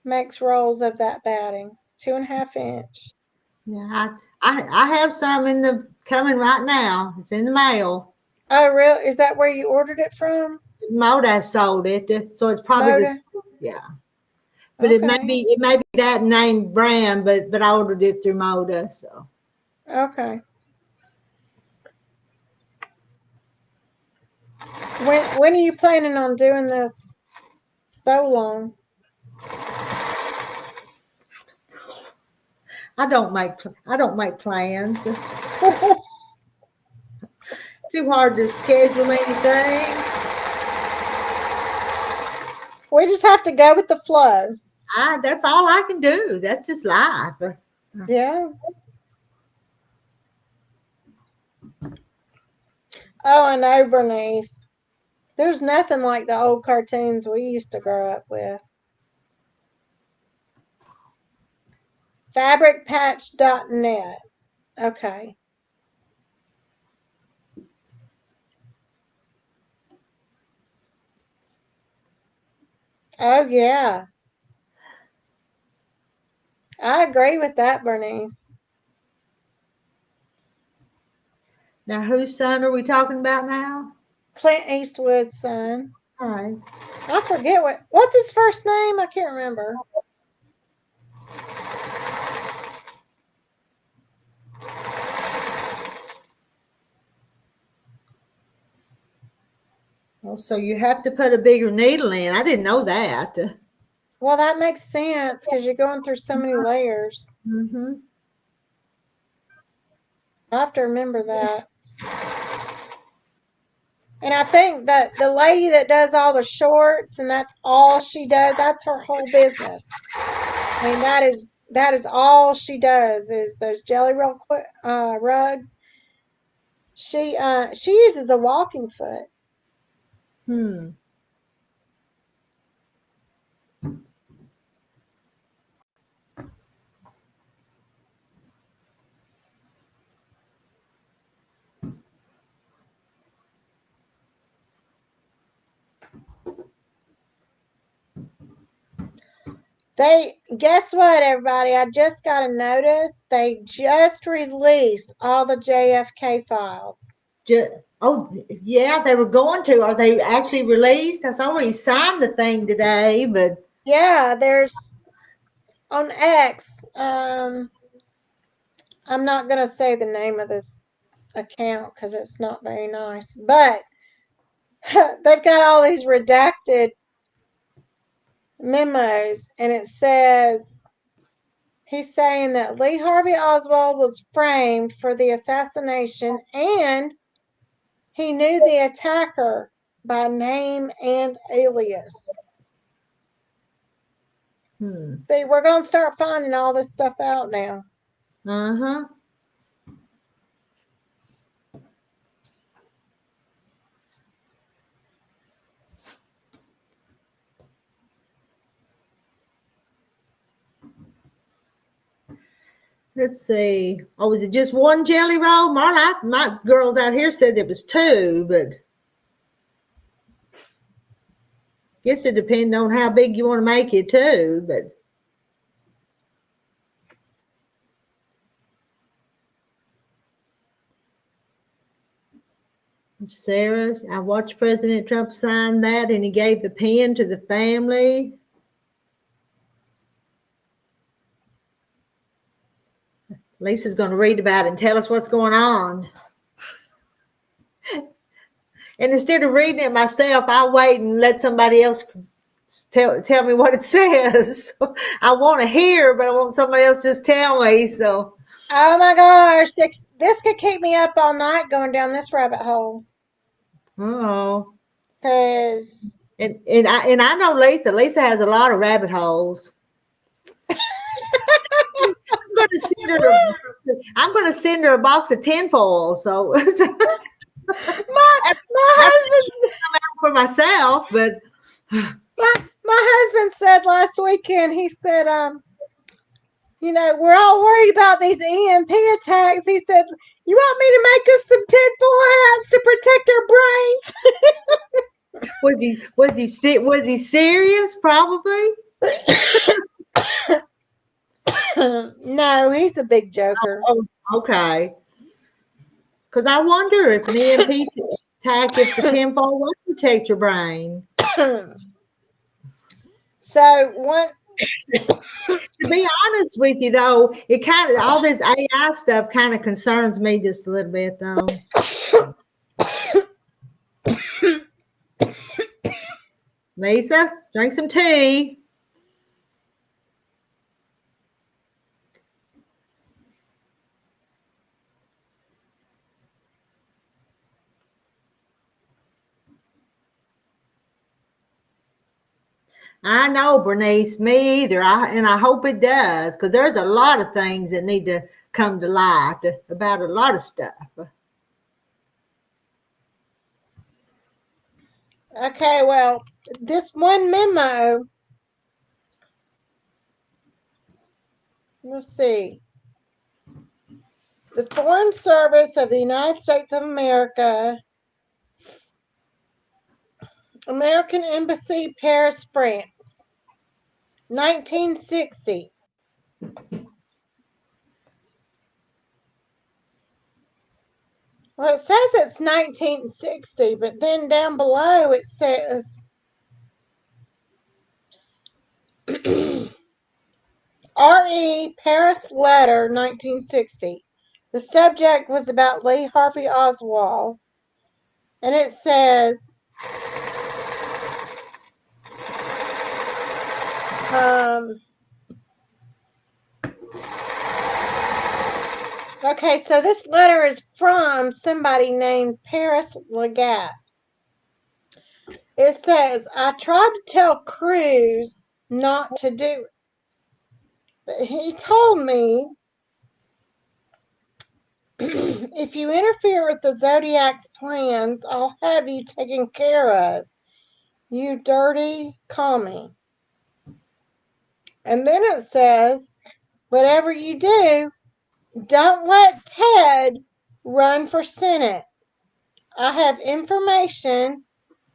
makes rolls of that batting, 2.5 inch. Yeah. I have some in the coming right now. It's in the mail. Oh, really? Is that where you ordered it from? Moda sold it, so it's probably Moda? the yeah. But Okay. it may be that name brand, but I ordered it through Moda. So Okay. When are you planning on doing this so long? I don't make plans. Too hard to schedule anything. We just have to go with the flow. That's all I can do. That's just life. Yeah. Oh, I know, Bernice. There's nothing like the old cartoons we used to grow up with. Fabricpatch.net. Okay. Oh, yeah. I agree with that, Bernice. Now, whose son are we talking about now? Clint Eastwood's son. All right. I forget what's his first name? I can't remember. Oh, so you have to put a bigger needle in. I didn't know that. Well, that makes sense because you're going through so many layers. Mm-hmm. I have to remember that. And I think that the lady that does all the shorts and that's all she does, that's her whole business. I mean, that is all she does is those Jelly Roll rugs. She uses a walking foot. Hmm. They guess what, everybody? I just got a notice. They just released all the JFK files. Just, oh, yeah, they were going to. Are they actually released? I saw he signed the thing today, but Yeah, there's on X. I'm not gonna say the name of this account because it's not very nice, but they've got all these redacted memos, and it says he's saying that Lee Harvey Oswald was framed for the assassination and he knew the attacker by name and alias. See, we're going to start finding all this stuff out now. uh-huh. Let's see. Oh, was it just one jelly roll? My girls out here said there was two, but guess it depends on how big you want to make it too. But Sarah, I watched President Trump sign that, and he gave the pen to the family. Lisa's going to read about it and tell us what's going on. And instead of reading it myself, I'll wait and let somebody else tell me what it says. I want to hear, but I want somebody else just tell me. So, Oh my gosh, this could keep me up all night going down this rabbit hole. oh, Because and I know Lisa. Lisa has a lot of rabbit holes. I'm going to send her a box of tinfoil. So my that's husband's for myself, but my husband said last weekend, he said, we're all worried about these EMP attacks. He said, you want me to make us some tinfoil hats to protect our brains? was he serious? Probably. No, he's a big joker. Oh, okay. Because I wonder if an EMP attack, if the tinfoil will protect your brain. So one. To be honest with you, though, it kind of all this AI stuff kind of concerns me just a little bit, though. Lisa, drink some tea. I know, Bernice, me either. And I hope it does, because there's a lot of things that need to come to light about a lot of stuff. Okay, well, this one memo, let's see. The Foreign Service of the United States of America, American Embassy, Paris, France, 1960. Well, it says it's 1960, but then down below it says R.E. Paris Letter, 1960. The subject was about Lee Harvey Oswald, and it says, okay, so this letter is from somebody named Paris Legat. It says, I tried to tell Cruz not to do it, but he told me, if you interfere with the Zodiac's plans, I'll have you taken care of. You dirty commie. And then it says, whatever you do, don't let Ted run for Senate. I have information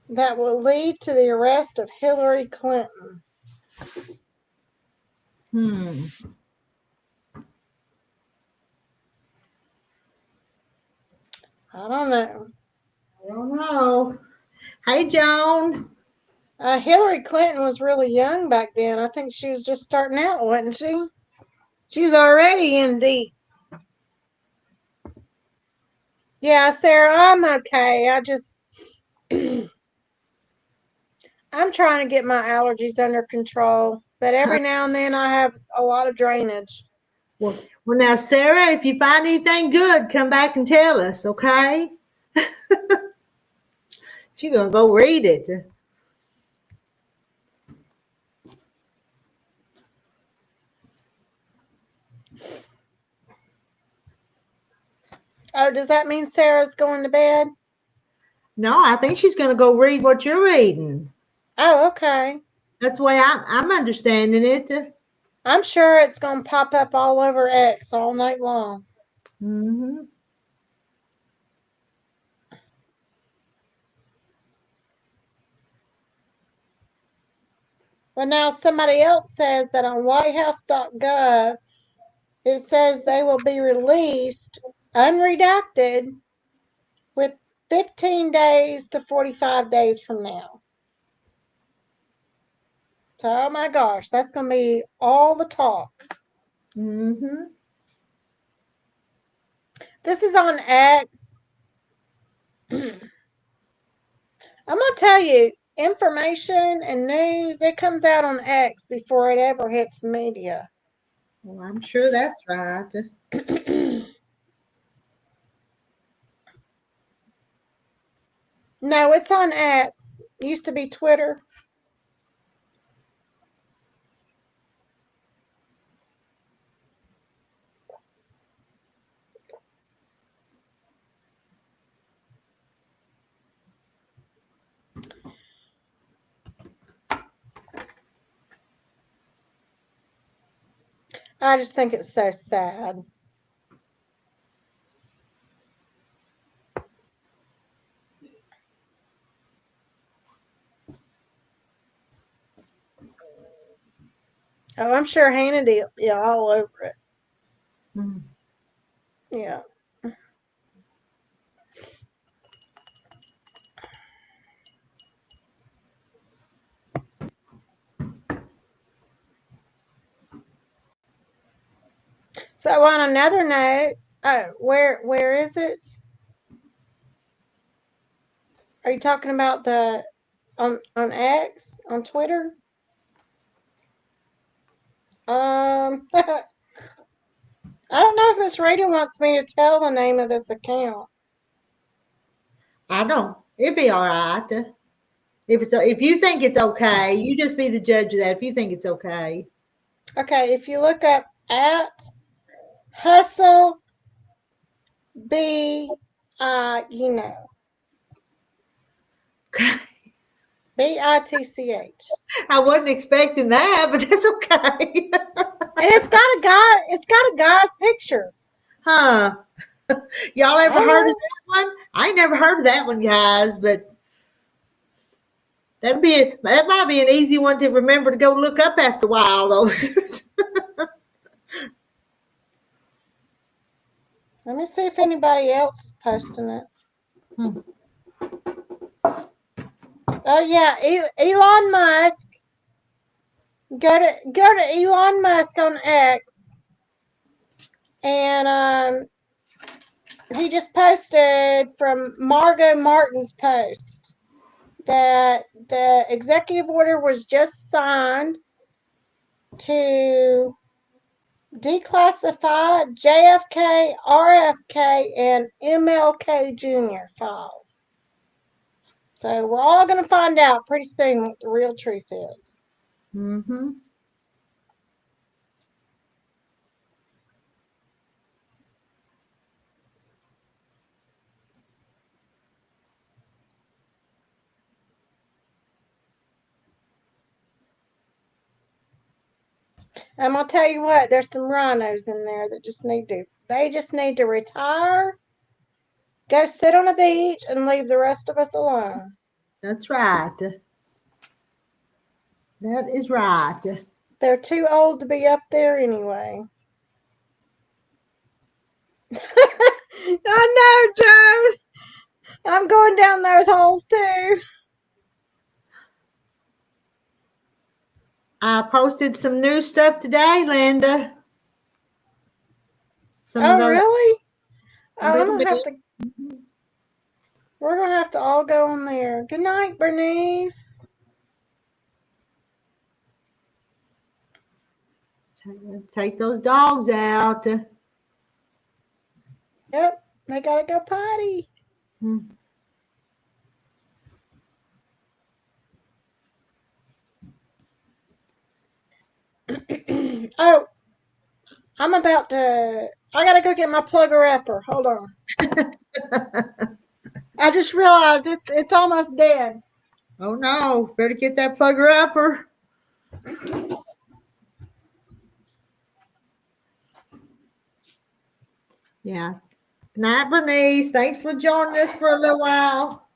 that will lead to the arrest of Hillary Clinton. I don't know. I don't know. Hey, Joan. Hillary Clinton was really young back then. I think she was just starting out, wasn't she? She was already in deep. Yeah, Sarah, I'm okay. I'm trying to get my allergies under control, but every now and then I have a lot of drainage. Well, now, Sarah, if you find anything good, come back and tell us, okay? She's going to go read it. Oh, does that mean Sarah's going to bed? No, I think she's going to go read what you're reading. Oh, okay. That's the way I'm understanding it. I'm sure it's going to pop up all over X all night long. Mm-hmm. Well, now somebody else says that on whitehouse.gov, it says they will be released unredacted with 15 days to 45 days from now. So, oh my gosh, that's going to be all the talk. Mm-hmm. This is on X. I'm going to tell you, information and news, it comes out on X before it ever hits the media. Well, I'm sure that's right. No, it's on X. It used to be Twitter. I just think it's so sad. Oh, I'm sure Hannity will be all over it. Mm. Yeah. So on another note, where is it? Are you talking about the on X on Twitter? I don't know if Miss Rita wants me to tell the name of this account. I don't. It'd be all right. If you think it's okay, you just be the judge of that. If you think it's okay. Okay, if you look up at Hustle B, you know, BITCH. I wasn't expecting that, but that's okay. And it's got a guy. It's got a guy's picture. Huh? Y'all ever heard of Oh, that one? I ain't never heard of that one, guys. But that might be an easy one to remember to go look up after a while, though. let me see if anybody else is posting it. Hmm. Oh yeah, Elon Musk. Go to Elon Musk on X, and he just posted from Margot Martin's post that the executive order was just signed to declassify JFK, RFK, and MLK Jr. files. So we're all going to find out pretty soon what the real truth is. Mm-hmm. I'm gonna tell you what, there's some rhinos in there that they just need to retire, go sit on a beach, and leave the rest of us alone. That's right. That is right. They're too old to be up there anyway. I know, Joe. I'm going down those holes too. I posted some new stuff today, Linda. Some of Oh, those really? a Oh, I'm little gonna have bit. to. We're gonna have to all go on there. Good night, Bernice. Take those dogs out. Yep, they gotta go potty. Hmm. Oh, I'm about to. I gotta go get my plugger upper. Hold on. I just realized it's almost dead. Oh no, better get that plugger upper. Yeah. Good night, Bernice. Thanks for joining us for a little while.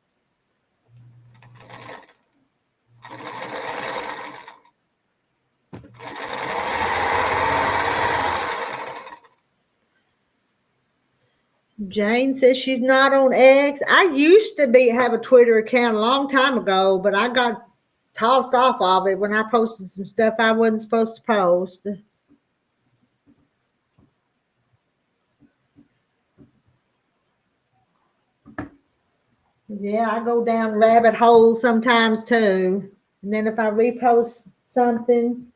Jane says she's not on X. I used to have a Twitter account a long time ago, but I got tossed off of it when I posted some stuff I wasn't supposed to post. Yeah, I go down rabbit holes sometimes too. And then if I repost something,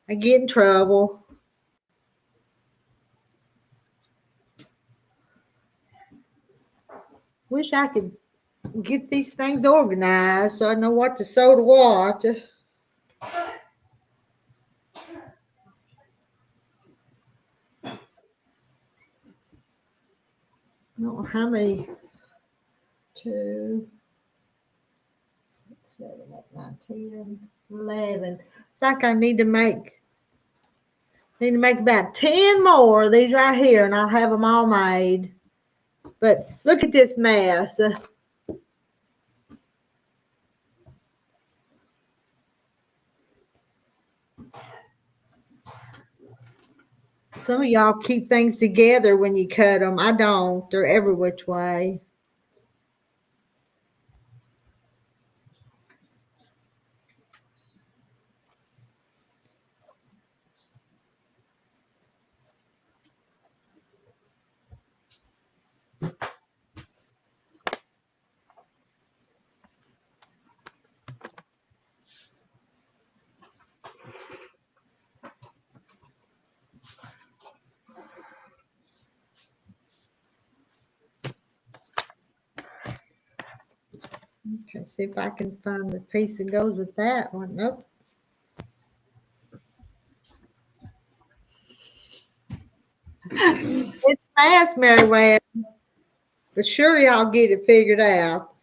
I get in trouble. Wish I could get these things organized so I know what to sew to what. I don't know how many. 2, 6, 7, 8, 9, 10, 11. It's like I need to make about 10 more of these right here, and I'll have them all made. But look at this mess. Some of y'all keep things together when you cut them. I don't. They're every which way. Okay, see if I can find the piece that goes with that one. Nope. It's fast, Mary Webb, but surely I'll get it figured out.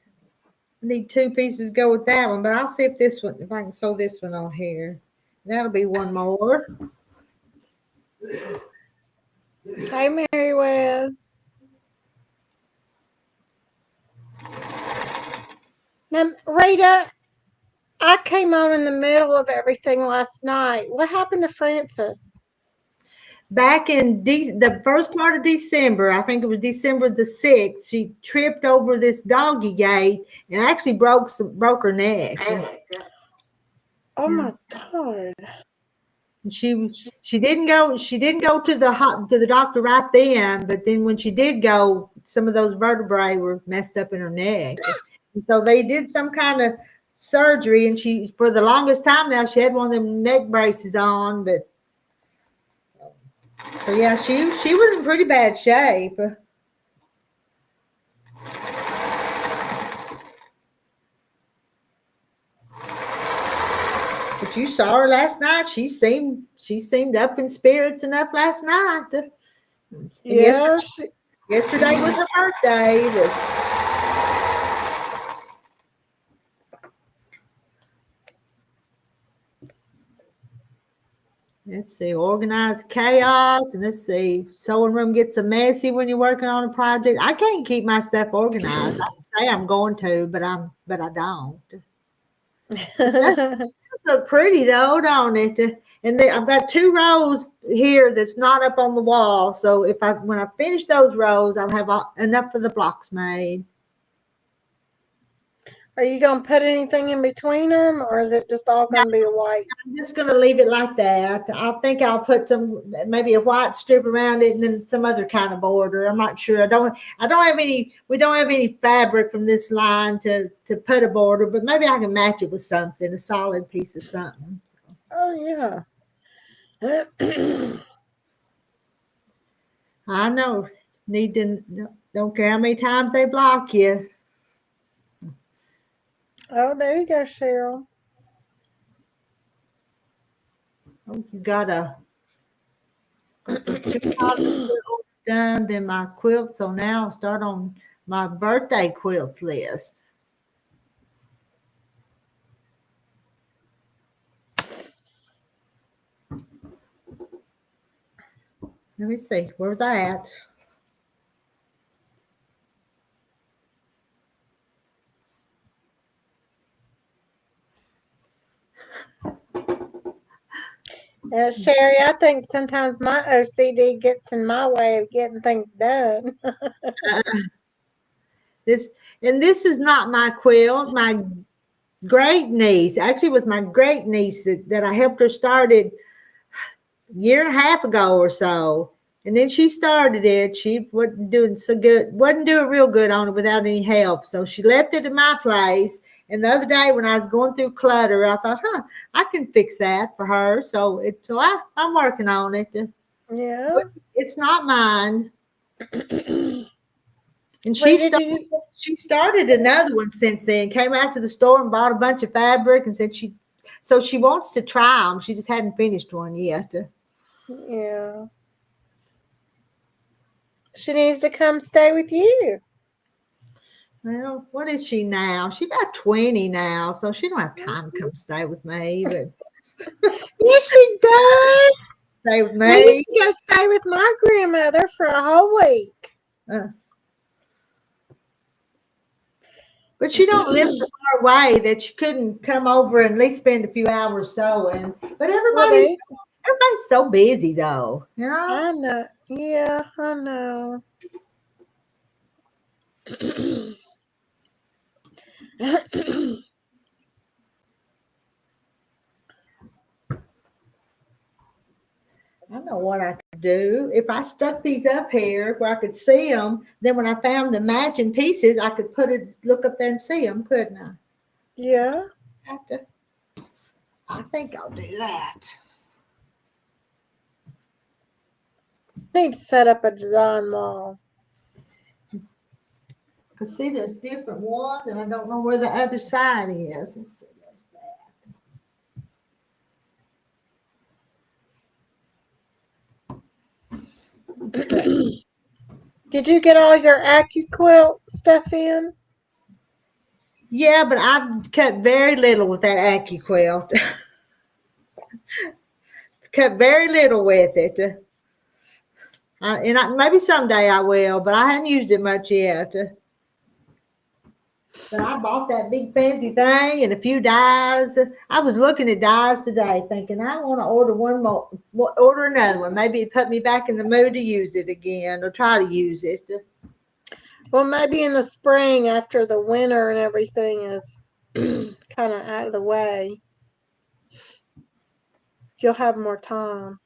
I need two pieces to go with that one, but I'll see if this one, if I can sew this one on here. That'll be one more. Hey, Mary Webb. Now, Rita, I came on in the middle of everything last night. What happened to Frances? Back in the first part of December, I think it was December the 6th, she tripped over this doggy gate and actually broke her neck. Oh my God. And she didn't go to the doctor right then, but then when she did go, some of those vertebrae were messed up in her neck. And so they did some kind of surgery, and she, for the longest time now, she had one of them neck braces on, but so yeah, she was in pretty bad shape. But you saw her last night. She seemed up in spirits enough last night. And Yeah, yesterday was her birthday. Let's see, organized chaos, and let's see, sewing room gets so messy when you're working on a project. I can't keep my stuff organized. I can say I'm going to, but I don't. Look pretty though, don't it? And I've got two rows here that's not up on the wall. So when I finish those rows, I'll have enough for the blocks made. Are you going to put anything in between them, or is it just all going to be white? I'm just going to leave it like that. I think I'll put maybe a white strip around it and then some other kind of border. I'm not sure. We don't have any fabric from this line to put a border, but maybe I can match it with something, a solid piece of something. Oh, yeah. I know. Don't care how many times they block you. Oh, there you go, Cheryl. Oh, you got those two columns done. Then my quilt. So now I'll start on my birthday quilts list. Let me see. Where was I at? Sherry, I think sometimes my OCD gets in my way of getting things done. This is not my quilt. My great niece, actually, it was my great niece that I helped her start it a year and a half ago or so. And then she started it. She wasn't doing so good, wasn't doing real good on it without any help. So she left it in my place. And the other day when I was going through clutter, I thought, I can fix that for her. So I'm working on it. Yeah. So it's not mine. And she started another one since then. Came out to the store and bought a bunch of fabric and said she wants to try them. She just hadn't finished one yet. Yeah. She needs to come stay with you. Well, what is she now? She's about 20 now, so she don't have time to come stay with me. But Yes, she does. stay with We used me. to go stay with my grandmother for a whole week. But she don't live so far away that she couldn't come over and at least spend a few hours sewing. But everybody's so busy though, you know. I know. Yeah, I know. I know what I could do. If I stuck these up here where I could see them, then when I found the matching pieces, I could look up there and see them, couldn't I? Yeah. I think I'll do that. Need to set up a design wall. Because see, there's different ones, and I don't know where the other side is. Let's see. Did you get all your AccuQuilt stuff in? Yeah, but I've cut very little with that AccuQuilt. Cut very little with it. Maybe someday I will, but I haven't used it much yet. But I bought that big fancy thing and a few dies. I was looking at dies today, thinking I want to order another one. Maybe it put me back in the mood to use it again or try to use it. Well, maybe in the spring after the winter and everything is kind of out of the way, you'll have more time.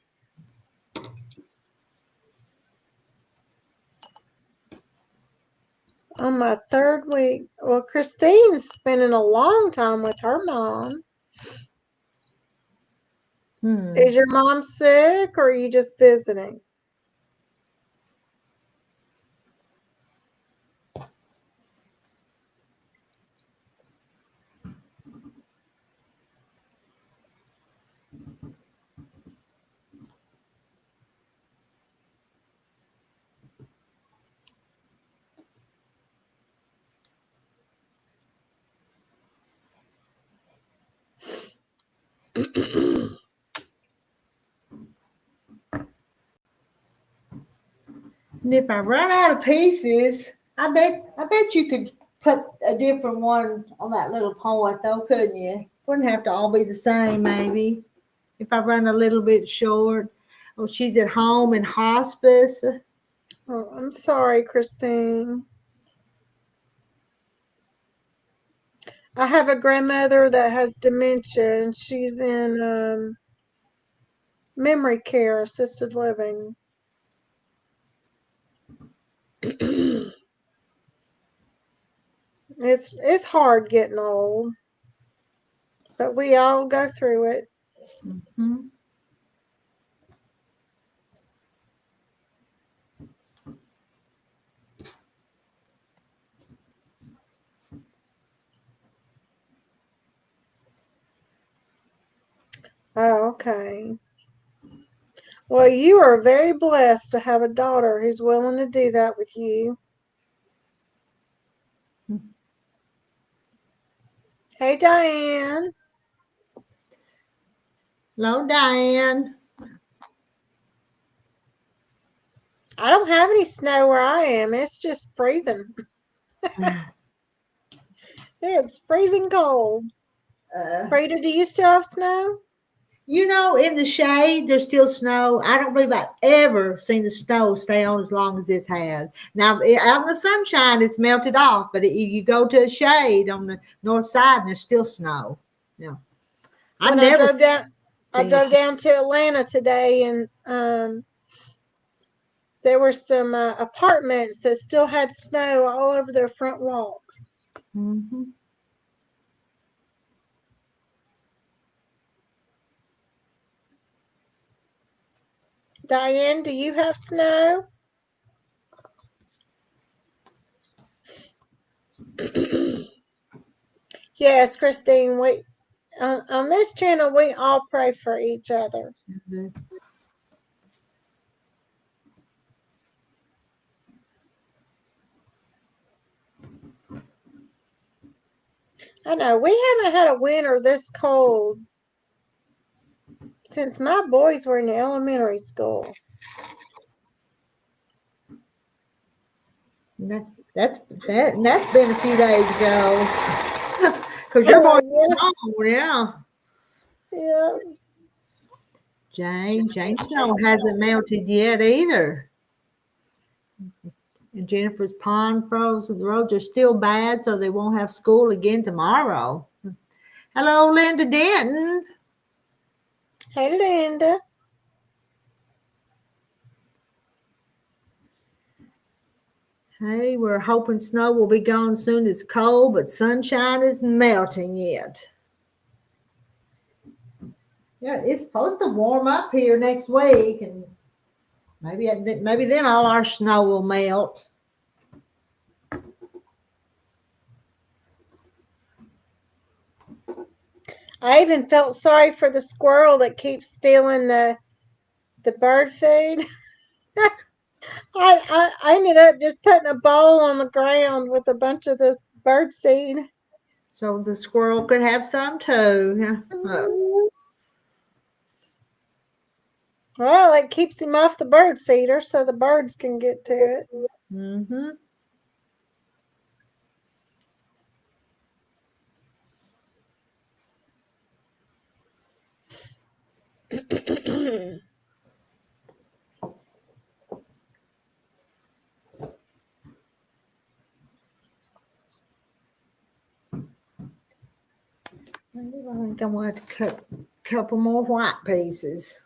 On my third week, well, Christine's spending a long time with her mom. Is your mom sick or are you just visiting? And if I run out of pieces, I bet you could put a different one on that little point though, couldn't you? Wouldn't have to all be the same, maybe. If I run a little bit short. Oh, she's at home in hospice. Oh, I'm sorry, Christine. I have a grandmother that has dementia and she's in memory care, assisted living. It's hard getting old, but we all go through it. Mm-hmm. Oh, okay. Well, you are very blessed to have a daughter who's willing to do that with you. Hey, Diane. Hello, Diane. I don't have any snow where I am. It's just freezing. It's freezing cold. Frida, do you still have snow? In the shade, there's still snow. I don't believe I've ever seen the snow stay on as long as this has. Now, out in the sunshine, it's melted off, but you go to a shade on the north side, and there's still snow. Yeah, When I drove down to Atlanta today, and there were some apartments that still had snow all over their front walks. Mm-hmm. Diane, do you have snow? Yes, Christine. We on this channel we all pray for each other. Mm-hmm. I know we haven't had a winter this cold since my boys were in elementary school. That's been a few days ago. Because your boy's home, yeah. Yeah. Jane Snow hasn't melted yet either. And Jennifer's pond froze, and the roads are still bad, so they won't have school again tomorrow. Hello, Linda Denton. Hey, Linda. Hey, we're hoping snow will be gone soon. It's cold, but sunshine is melting yet. Yeah, it's supposed to warm up here next week, and maybe then all our snow will melt. I even felt sorry for the squirrel that keeps stealing the bird food. I ended up just putting a bowl on the ground with a bunch of the bird seed. So the squirrel could have some too. Yeah. Well, it keeps him off the bird feeder so the birds can get to Mm-hmm. it. I think I'm going to have to cut a couple more white pieces.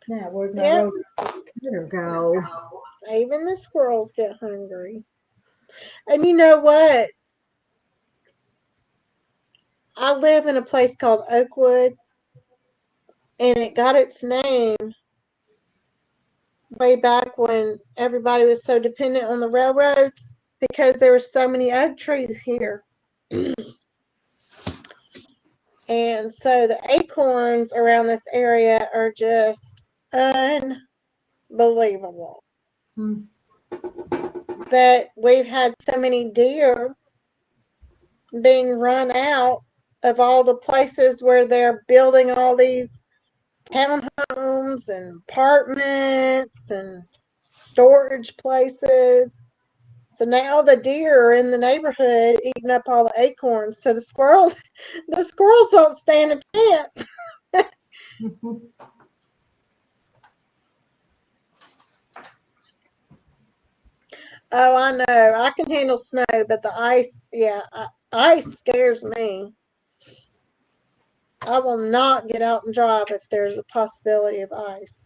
Now, where'd my Yep. rotary cutter go? Even the squirrels get hungry. And you know what? I live in a place called Oakwood, and it got its name way back when everybody was so dependent on the railroads because there were so many oak trees here. And so the acorns around this area are just unbelievable. Hmm. But we've had so many deer being run out of all the places where they're building all these townhomes and apartments and storage places. So now the deer are in the neighborhood eating up all the acorns. So the squirrels don't stand a chance. Oh, I know. I can handle snow, but the ice, yeah, ice scares me. I will not get out and drive if there's a possibility of ice.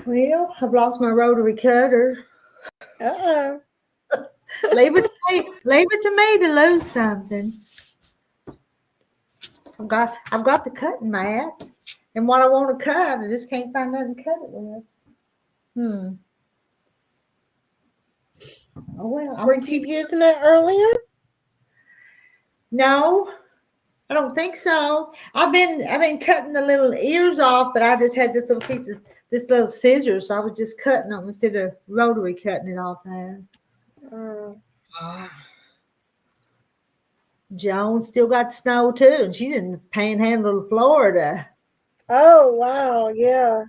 Well, I've lost my rotary cutter. Uh-oh. Leave it to me. Leave it to me to lose something. I've got the cutting mat, and what I want to cut, I just can't find nothing to cut it with. Hmm. Oh well, I'm Were gonna you keep. using it earlier? No, I don't think so. I've been cutting the little ears off, but I just had this little scissors, so I was just cutting them instead of rotary cutting it off there. Oh. Joan still got snow too, and she's in the panhandle of Florida. Oh, wow. Yeah.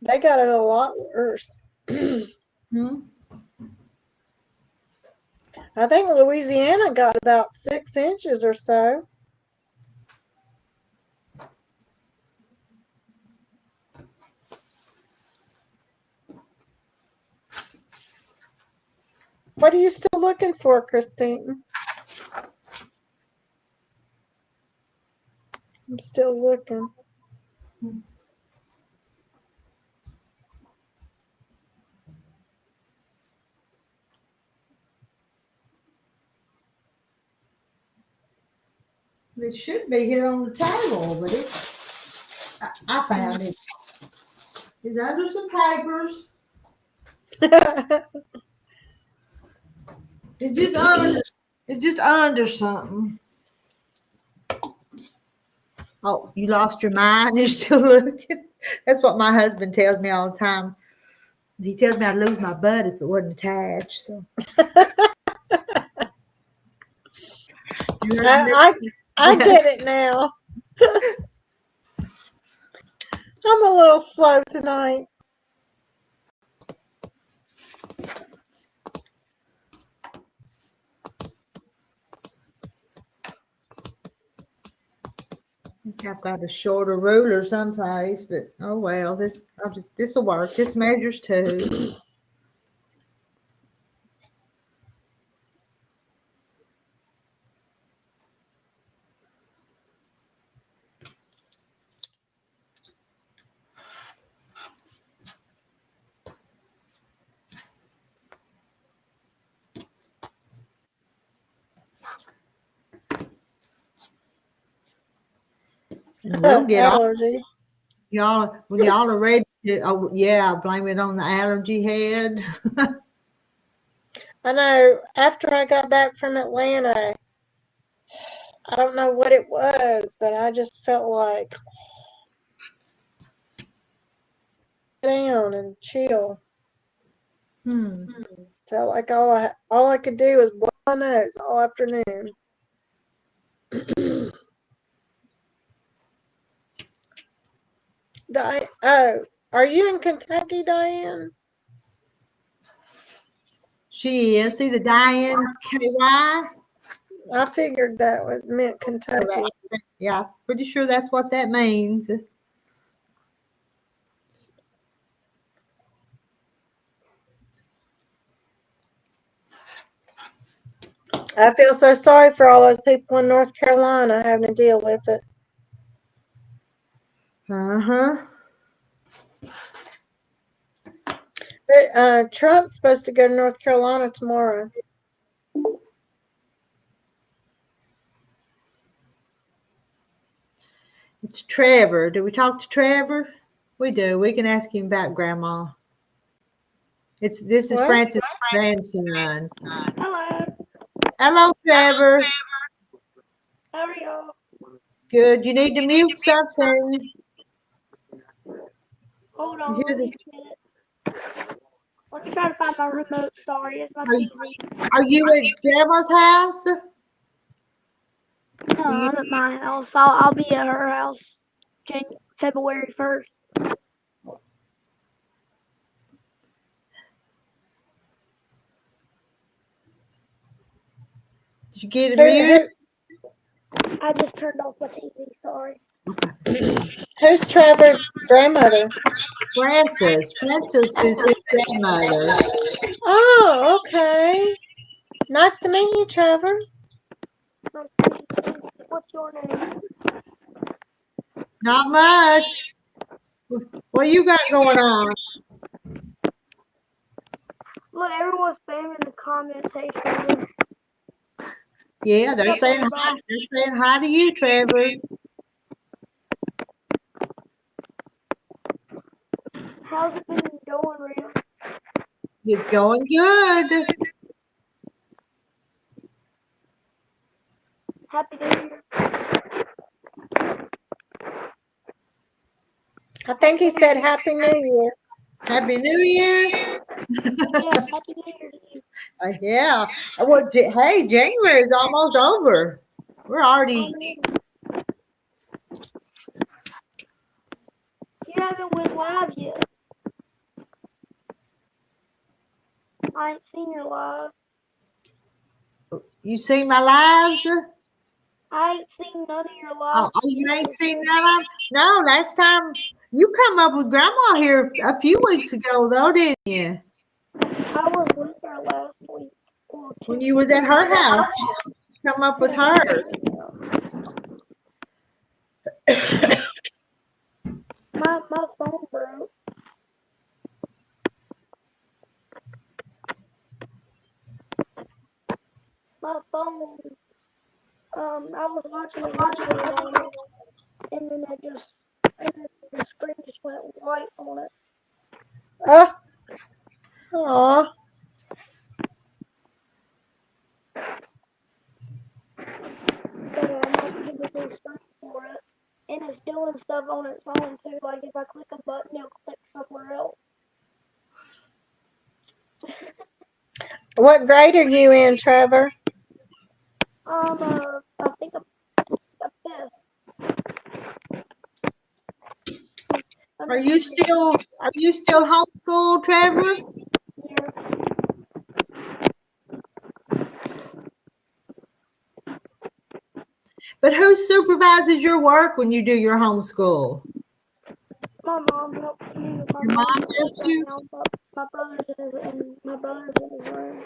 They got it a lot worse. Hmm? I think Louisiana got about 6 inches or so. What are you still looking for, Christine? I'm still looking. It should be here on the table, but I found it. It's under some papers. It's just under. It's just under something. Oh, you lost your mind? You're still looking? That's what my husband tells me all the time. He tells me I'd lose my butt if it wasn't attached. So I, I get it now. I'm a little slow tonight. I've got a shorter ruler someplace, but oh well. This will work. This measures too. And we'll get all Allergy. y'all when y'all are ready to, oh yeah, blame it on the allergy head. I know after I got back from Atlanta, I don't know what it was, but I just felt like down and chill. Hmm. Felt like all I could do was blow my nose all afternoon. Oh, are you in Kentucky, Diane? She is. See the Diane KY? I figured that was meant Kentucky. Yeah, pretty sure that's what that means. I feel so sorry for all those people in North Carolina having to deal with it. Uh-huh. But Trump's supposed to go to North Carolina tomorrow. It's Trevor. Do we talk to Trevor? We do. We can ask him about Grandma. This is What? Francis' grandson. Hello. Hello, Trevor. How are y'all? Good. You need to mute something. Hold You on, hear let the, me get it. Let me try to find my remote. Sorry, it's my are, TV. are you at Grandma's house? No, I'm at my house. I'll be at her house February 1st. Did you get it Who, muted? I just turned off my TV. Sorry. who's Trevor's grandmother? Francis. Francis is his grandmother. Oh, okay. Nice to meet you, Trevor. Nice to meet you. What's your name? Not much. What do you got going on? Look, everyone's spamming the comment section. Yeah, they're What's up, saying hi. everybody? They're saying hi to you, Trevor. How's it been going, Rita? You're going good. Happy New Year. I think he said Happy New Year. Happy New Year. Yeah, Happy New Year to you. Yeah. Well, hey, January is almost over. We're already. You haven't went live yet. I ain't seen your live. You seen my lives? I ain't seen none of your Oh, lives. you ain't seen none of? No, last time you come up with Grandma here a few weeks ago, though, didn't you? I was with her last week. Or When 2 you weeks was at ago. her house, come up with her. My phone broke. My phone. I was watching a video on it, and then and then the screen just went white on it. Oh, aw. So I'm gonna get a new screen for it. And it's doing stuff on its own too. Like if I click a button, it'll click somewhere else. What grade are you in, Trevor? I think a fifth. Are you still homeschooled, Trevor? Yeah. But who supervises your work when you do your homeschool? My mom helps me. My Your mom mom's helps right you? now, but my brother's in his room.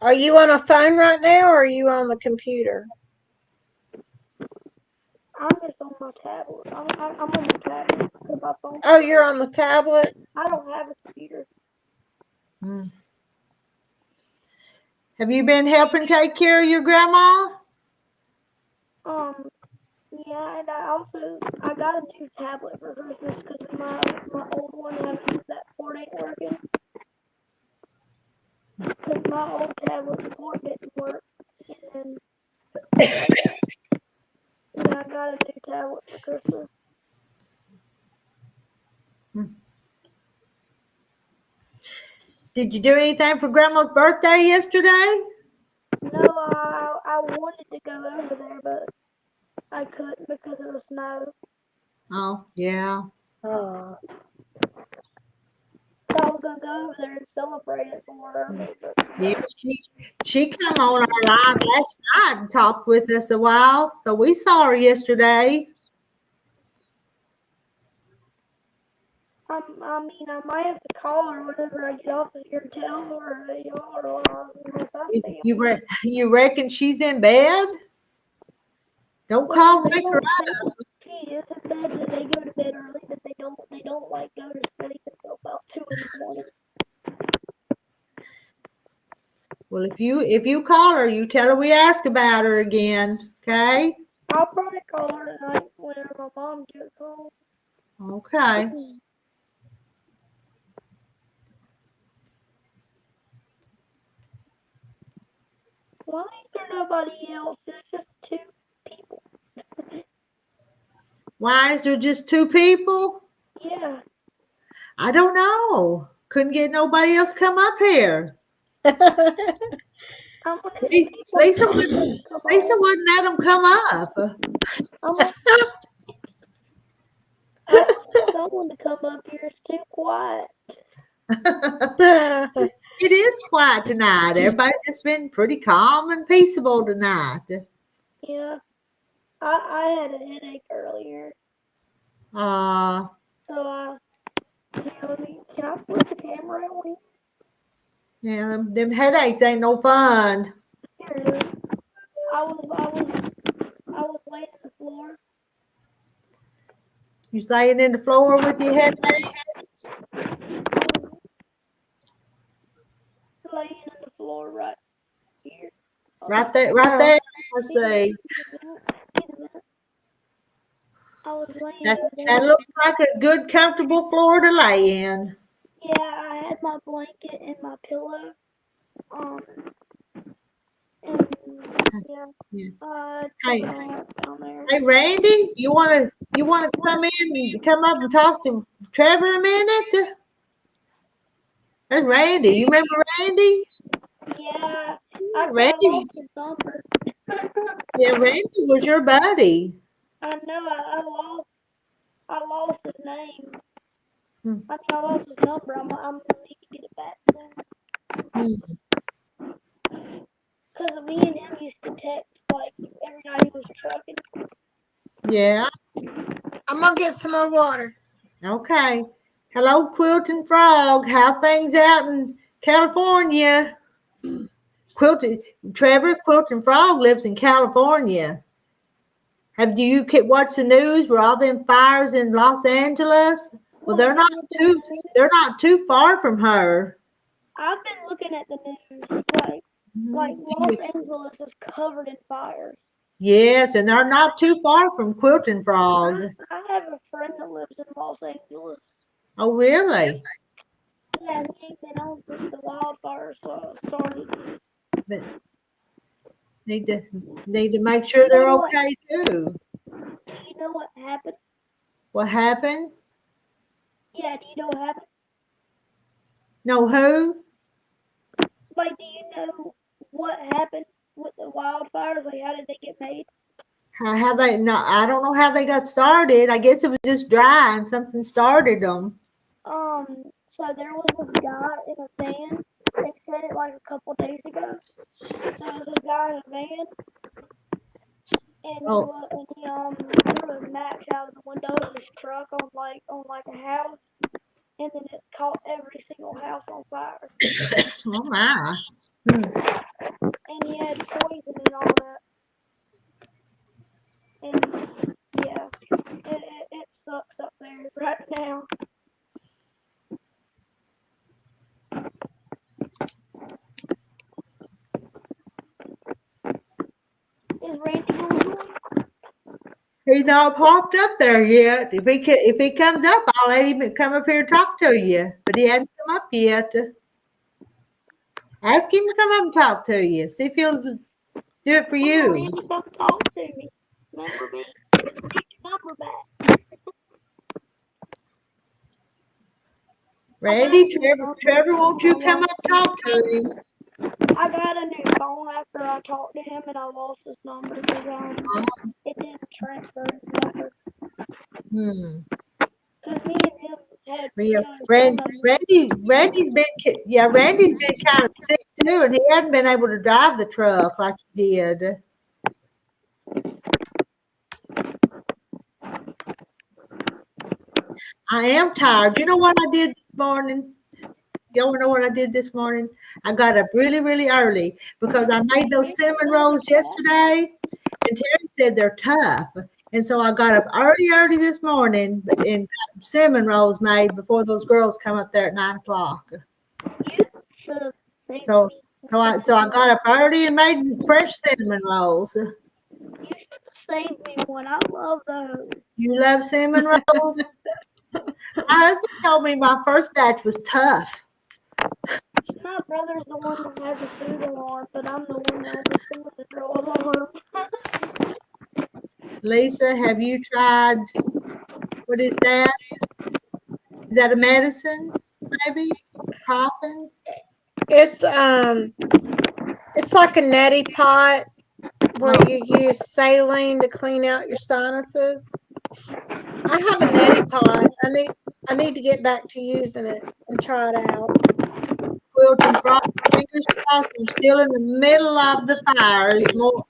Are you on a phone right now or are you on the computer? I'm just on my tablet. I'm on the tablet. My phone. Oh, you're on the tablet? I don't have a computer. Hmm. Have you been helping take care of your grandma? Yeah, and I got a new tablet for Christmas because my old one that port ain't working. Because my old tablet port didn't work, and then I got a new tablet for Christmas. Did you do anything for Grandma's birthday yesterday? No, I wanted to go over there, but I couldn't because of the snow. Oh, yeah. Oh. So I was gonna go over there and celebrate it for her. But Yeah, she come on our live last night and talked with us a while, so we saw her yesterday. I mean, I might have to call her whenever I get off of here and tell her that y'all are live unless I stay on. You reckon she's in bed? Don't call and wake her up. She is in bed, and they go to bed early, but they don't like go to sleep until about 2 in the morning. Well, if you call her, you tell her we asked about her again, okay? I'll probably call her tonight whenever my mom gets home. Okay. Why ain't there nobody else? It's just 2 people. Why is there just 2 people? Yeah. I don't know. Couldn't get nobody else come up here. I'm gonna Lisa wouldn't let them come up. I want someone to come up here. It's too quiet. It is quiet tonight. Everybody's just been pretty calm and peaceable tonight. Yeah. I had a headache earlier. So can I flip the camera on here? Yeah, them headaches ain't no fun. Here it is. I was laying on the floor. You laying in the floor with your headache? Laying on the floor right here. Right there. Let's see. I was laying That over there. looks like a good, comfortable floor to lay in. Yeah, I had my blanket and my pillow. And yeah. Hey, Down there. hey, Randy, you wanna come up and talk to Trevor a minute? That's Randy. You remember Randy? Yeah, I Randy. lost his number. Yeah, Randy was your buddy. I know. I lost his name. Hmm. I lost his number. I'm gonna need to get it back soon. Cause me and him used to text like every night he was trucking. Yeah. I'm gonna get some more water. Okay. Hello, Quilting Frog. How things out in California? Trevor Quilting Frog lives in California. Have you watched the news where all them fires in Los Angeles? Well, they're not too far from her. I've been looking at the news. Like Los Angeles is covered in fires. Yes, and they're not too far from Quilting Frog. I have a friend that lives in Los Angeles. Oh, really? Yeah, he ain't been on since the wildfires started. But need to make sure they're okay too. Do you know what happened? What happened? Yeah, do you know what happened? No, who? Like, do you know what happened with the wildfires? Like, how did they get made? How they? No, I don't know how they got started. I guess it was just dry and something started them. So there was this guy in a van. They said it like a couple days ago. There was this guy in a van, and he threw a match out of the window of his truck on like a house, and then it caught every single house on fire. Oh my! And he had poison and all that. And yeah, it sucks up there right now. He's not popped up there yet. If he comes up, I'll let him come up here and talk to you. But he hasn't come up yet. Ask him to come up and talk to you. See if he'll do it for Oh, you. he was come talk to me. Remember me? Need your number back. Randy, Trevor, won't you come up and talk to him? I got a new phone after I talked to him, and I lost his number because it didn't transfer his number. Hmm. Because me and him had Yeah, phone numbers. Randy's been kind of sick too, and he hadn't been able to drive the truck like he did. I am tired. You know what I did this morning? Y'all know what I did this morning? I got up really, really early because I made those cinnamon rolls yesterday, and Terry said they're tough. And so I got up early this morning and got cinnamon rolls made before those girls come up there at 9 o'clock. You should have saved So me. so I got up early and made fresh cinnamon rolls. You should have saved me one. I love those. You love cinnamon rolls? My husband told me my first batch was tough. My brother's the one that has a food alarm, but I'm the one that has a cinnamon roll alarm. Lisa, have you tried, what is that? Is that a medicine, maybe? Coughing? It's like a neti pot where you use saline to clean out your sinuses. I have a neti pot. I need to get back to using it and try it out. Quilting frog, fingers crossed. I'm still in the middle of the fires. More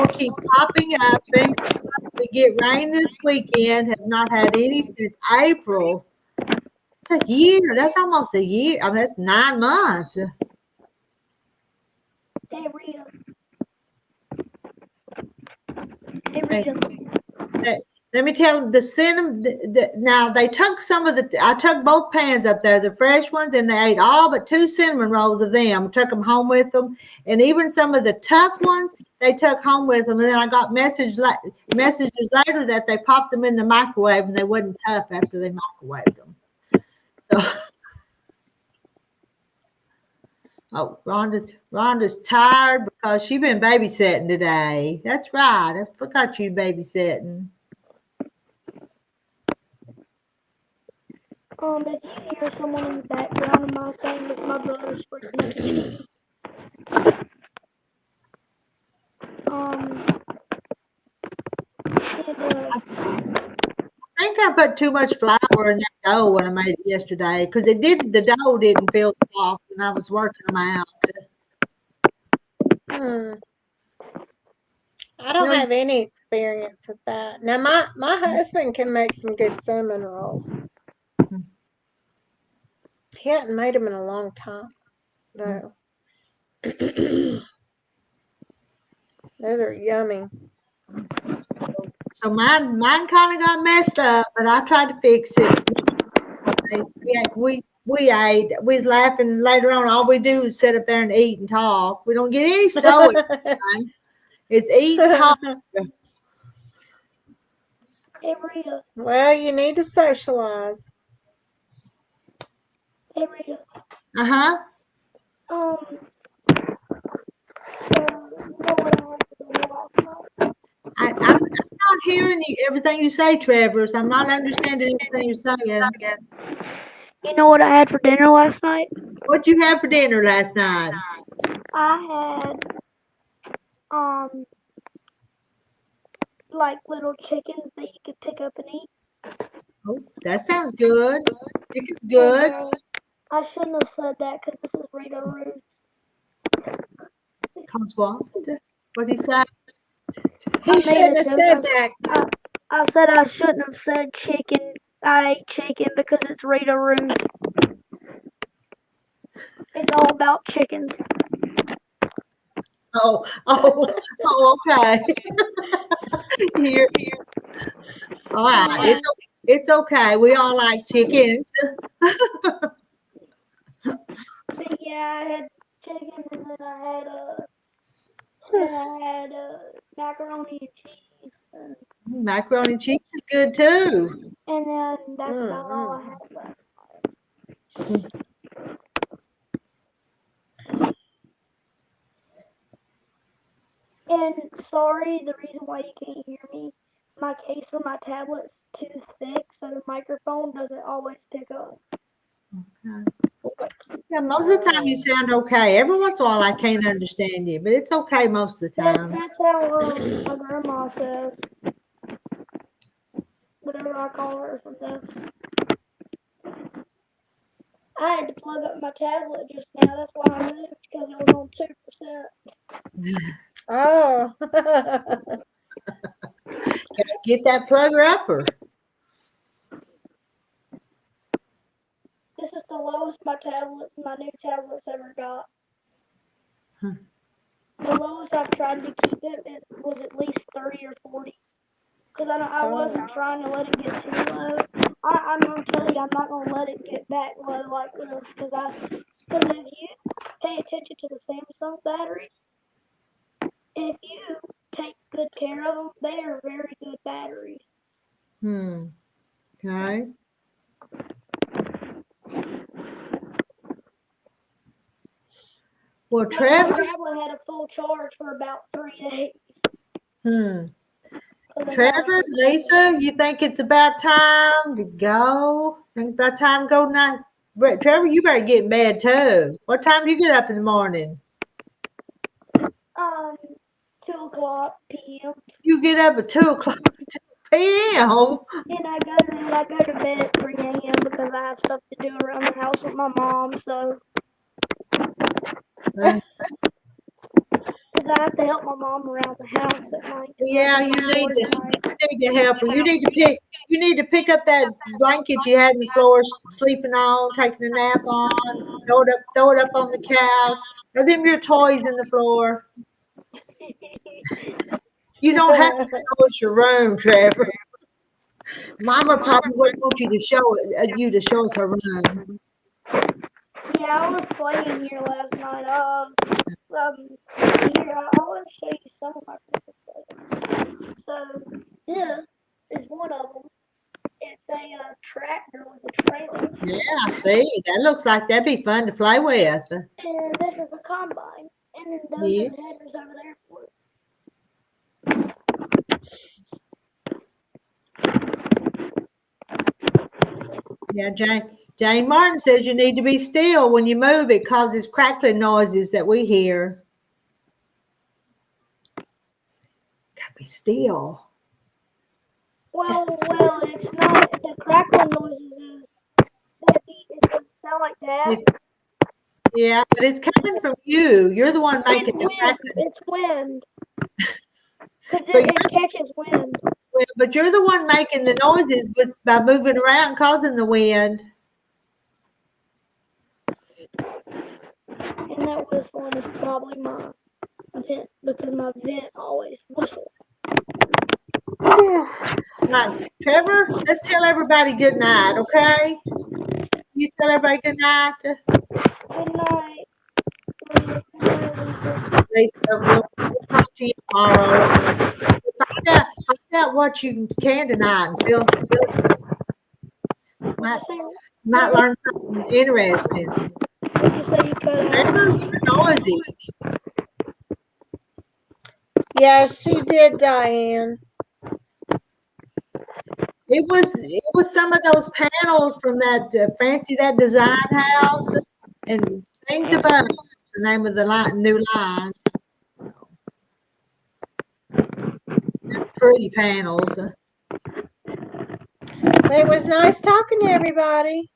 keep popping up. Fingers crossed we get rain this weekend. Have not had any since April. It's a year. That's almost a year. I mean, that's 9 months. Hey, Rita. Hey, Rita. Let me tell you, the cinnamon. Now they took some of the. I took both pans up there, the fresh ones, and they ate all but 2 cinnamon rolls of them. Took them home with them, and even some of the tough ones they took home with them. And then I got messages later that they popped them in the microwave and they wasn't tough after they microwaved them. So, oh, Rhonda's tired because she's been babysitting today. That's right. I forgot you babysitting. If you hear someone in the background of my thing, it's my brother's freaking I think I put too much flour in that dough when I made it yesterday because the dough didn't feel soft when I was working them out. I don't have any experience with that. Now my husband can make some good cinnamon rolls. He hadn't made them in a long time, though. Those are yummy. So mine kind of got messed up, but I tried to fix it. We ate. We was laughing later on. All we do is sit up there and eat and talk. We don't get any sewing done. It's eat and talk. Hey, Rita. Well, you need to socialize. Hey, Rita. Uh-huh. So, you know what I had for dinner last night? I'm not hearing everything you say, Trevor. So I'm not understanding everything you're saying. You know what I had for dinner last night? What'd you have for dinner last night? I had like little chickens that you could pick up and eat. Oh, that sounds good. Chicken's good. I shouldn't have said that because this is Rita Rude. Cause what? What'd he say? He shouldn't have said that. I said I shouldn't have said chicken. I ate chicken because it's Rita Rude. It's all about chickens. Oh, okay. Here. All right. It's okay. We all like chickens. Yeah, I had chicken and then I had macaroni and cheese. Macaroni and cheese is good too. And then that's about all I have left. And sorry, the reason why you can't hear me, my case for my tablet's too thick, so the microphone doesn't always pick up. Yeah, most of the time you sound okay. Every once in a while I can't understand you, but it's okay most of the time. That's how my grandma says. Whatever I call her sometimes. I had to plug up my tablet just now. That's why I moved, because it was on 2%. Oh. Gotta get that plugger upper. This is the lowest my new tablet's ever got. The lowest I've tried to keep it was at least 30 or 40. Because I wasn't trying to let it get too low. I'm going to tell you, I'm not going to let it get back low like this. Because if you pay attention to the Samsung batteries, if you take good care of them, they are very good batteries. Okay. Well, Trevor. My tablet had a full charge for about 3 days. Trevor, Lisa, you think it's about time to go? Think it's about time to go night? Trevor, you better get in bed too. What time do you get up in the morning? 2:00 p.m. You get up at 2:00 p.m. And I go to bed at 3 a.m. because I have stuff to do around the house with my mom. So. Because I have to help my mom around the house at night. Yeah, you need to help her. You need to pick up that blanket you had in the floor sleeping on, taking a nap on, throw it up on the couch. Are them your toys in the floor? You don't have to show us your room, Trevor. Mama probably wouldn't want you to show us her room. Yeah, I was playing here last night. Here, I want to show you some of my Christmas presents. So, this is one of them. It's a tractor with a trailer. Yeah, see, that looks like that'd be fun to play with. And this is a combine. And then those are the headers over there for it. Yeah, Jane Martin says you need to be still when you move. It causes crackling noises that we hear. Gotta be still. Well, it's not. The crackling noises it doesn't sound like that. Yeah, but it's coming from you. You're the one making the crackling. It's wind. Because it catches wind. But you're the one making the noises by moving around, causing the wind. And that whistling is probably my vent, because my vent always whistles. Right. Trevor, let's tell everybody good night, okay? You tell everybody good night. Good night. Lisa, we'll talk to you tomorrow. Find out what you can tonight. Might learn something interesting. Trevor, you're noisy. Yeah, she did, Diane. It was some of those panels from that design house and things about the name of the new line. Pretty panels. It was nice talking to everybody.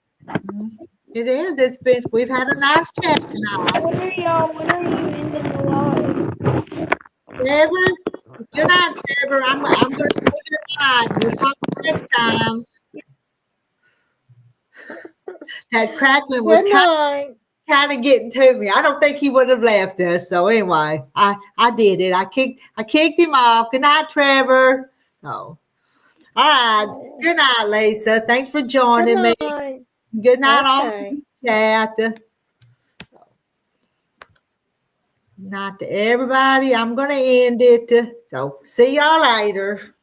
It is. We've had a nice chat tonight. When are you ending the live? Trevor, good night, Trevor. I'm going to say good night. We'll talk next time. That crackling was kind of getting to me. I don't think he would have left us. So anyway, I did it. I kicked him off. Good night, Trevor. So, all right. Good night, Lisa. Thanks for joining me. Good night, all the chat. Good night to everybody. I'm going to end it. So see y'all later.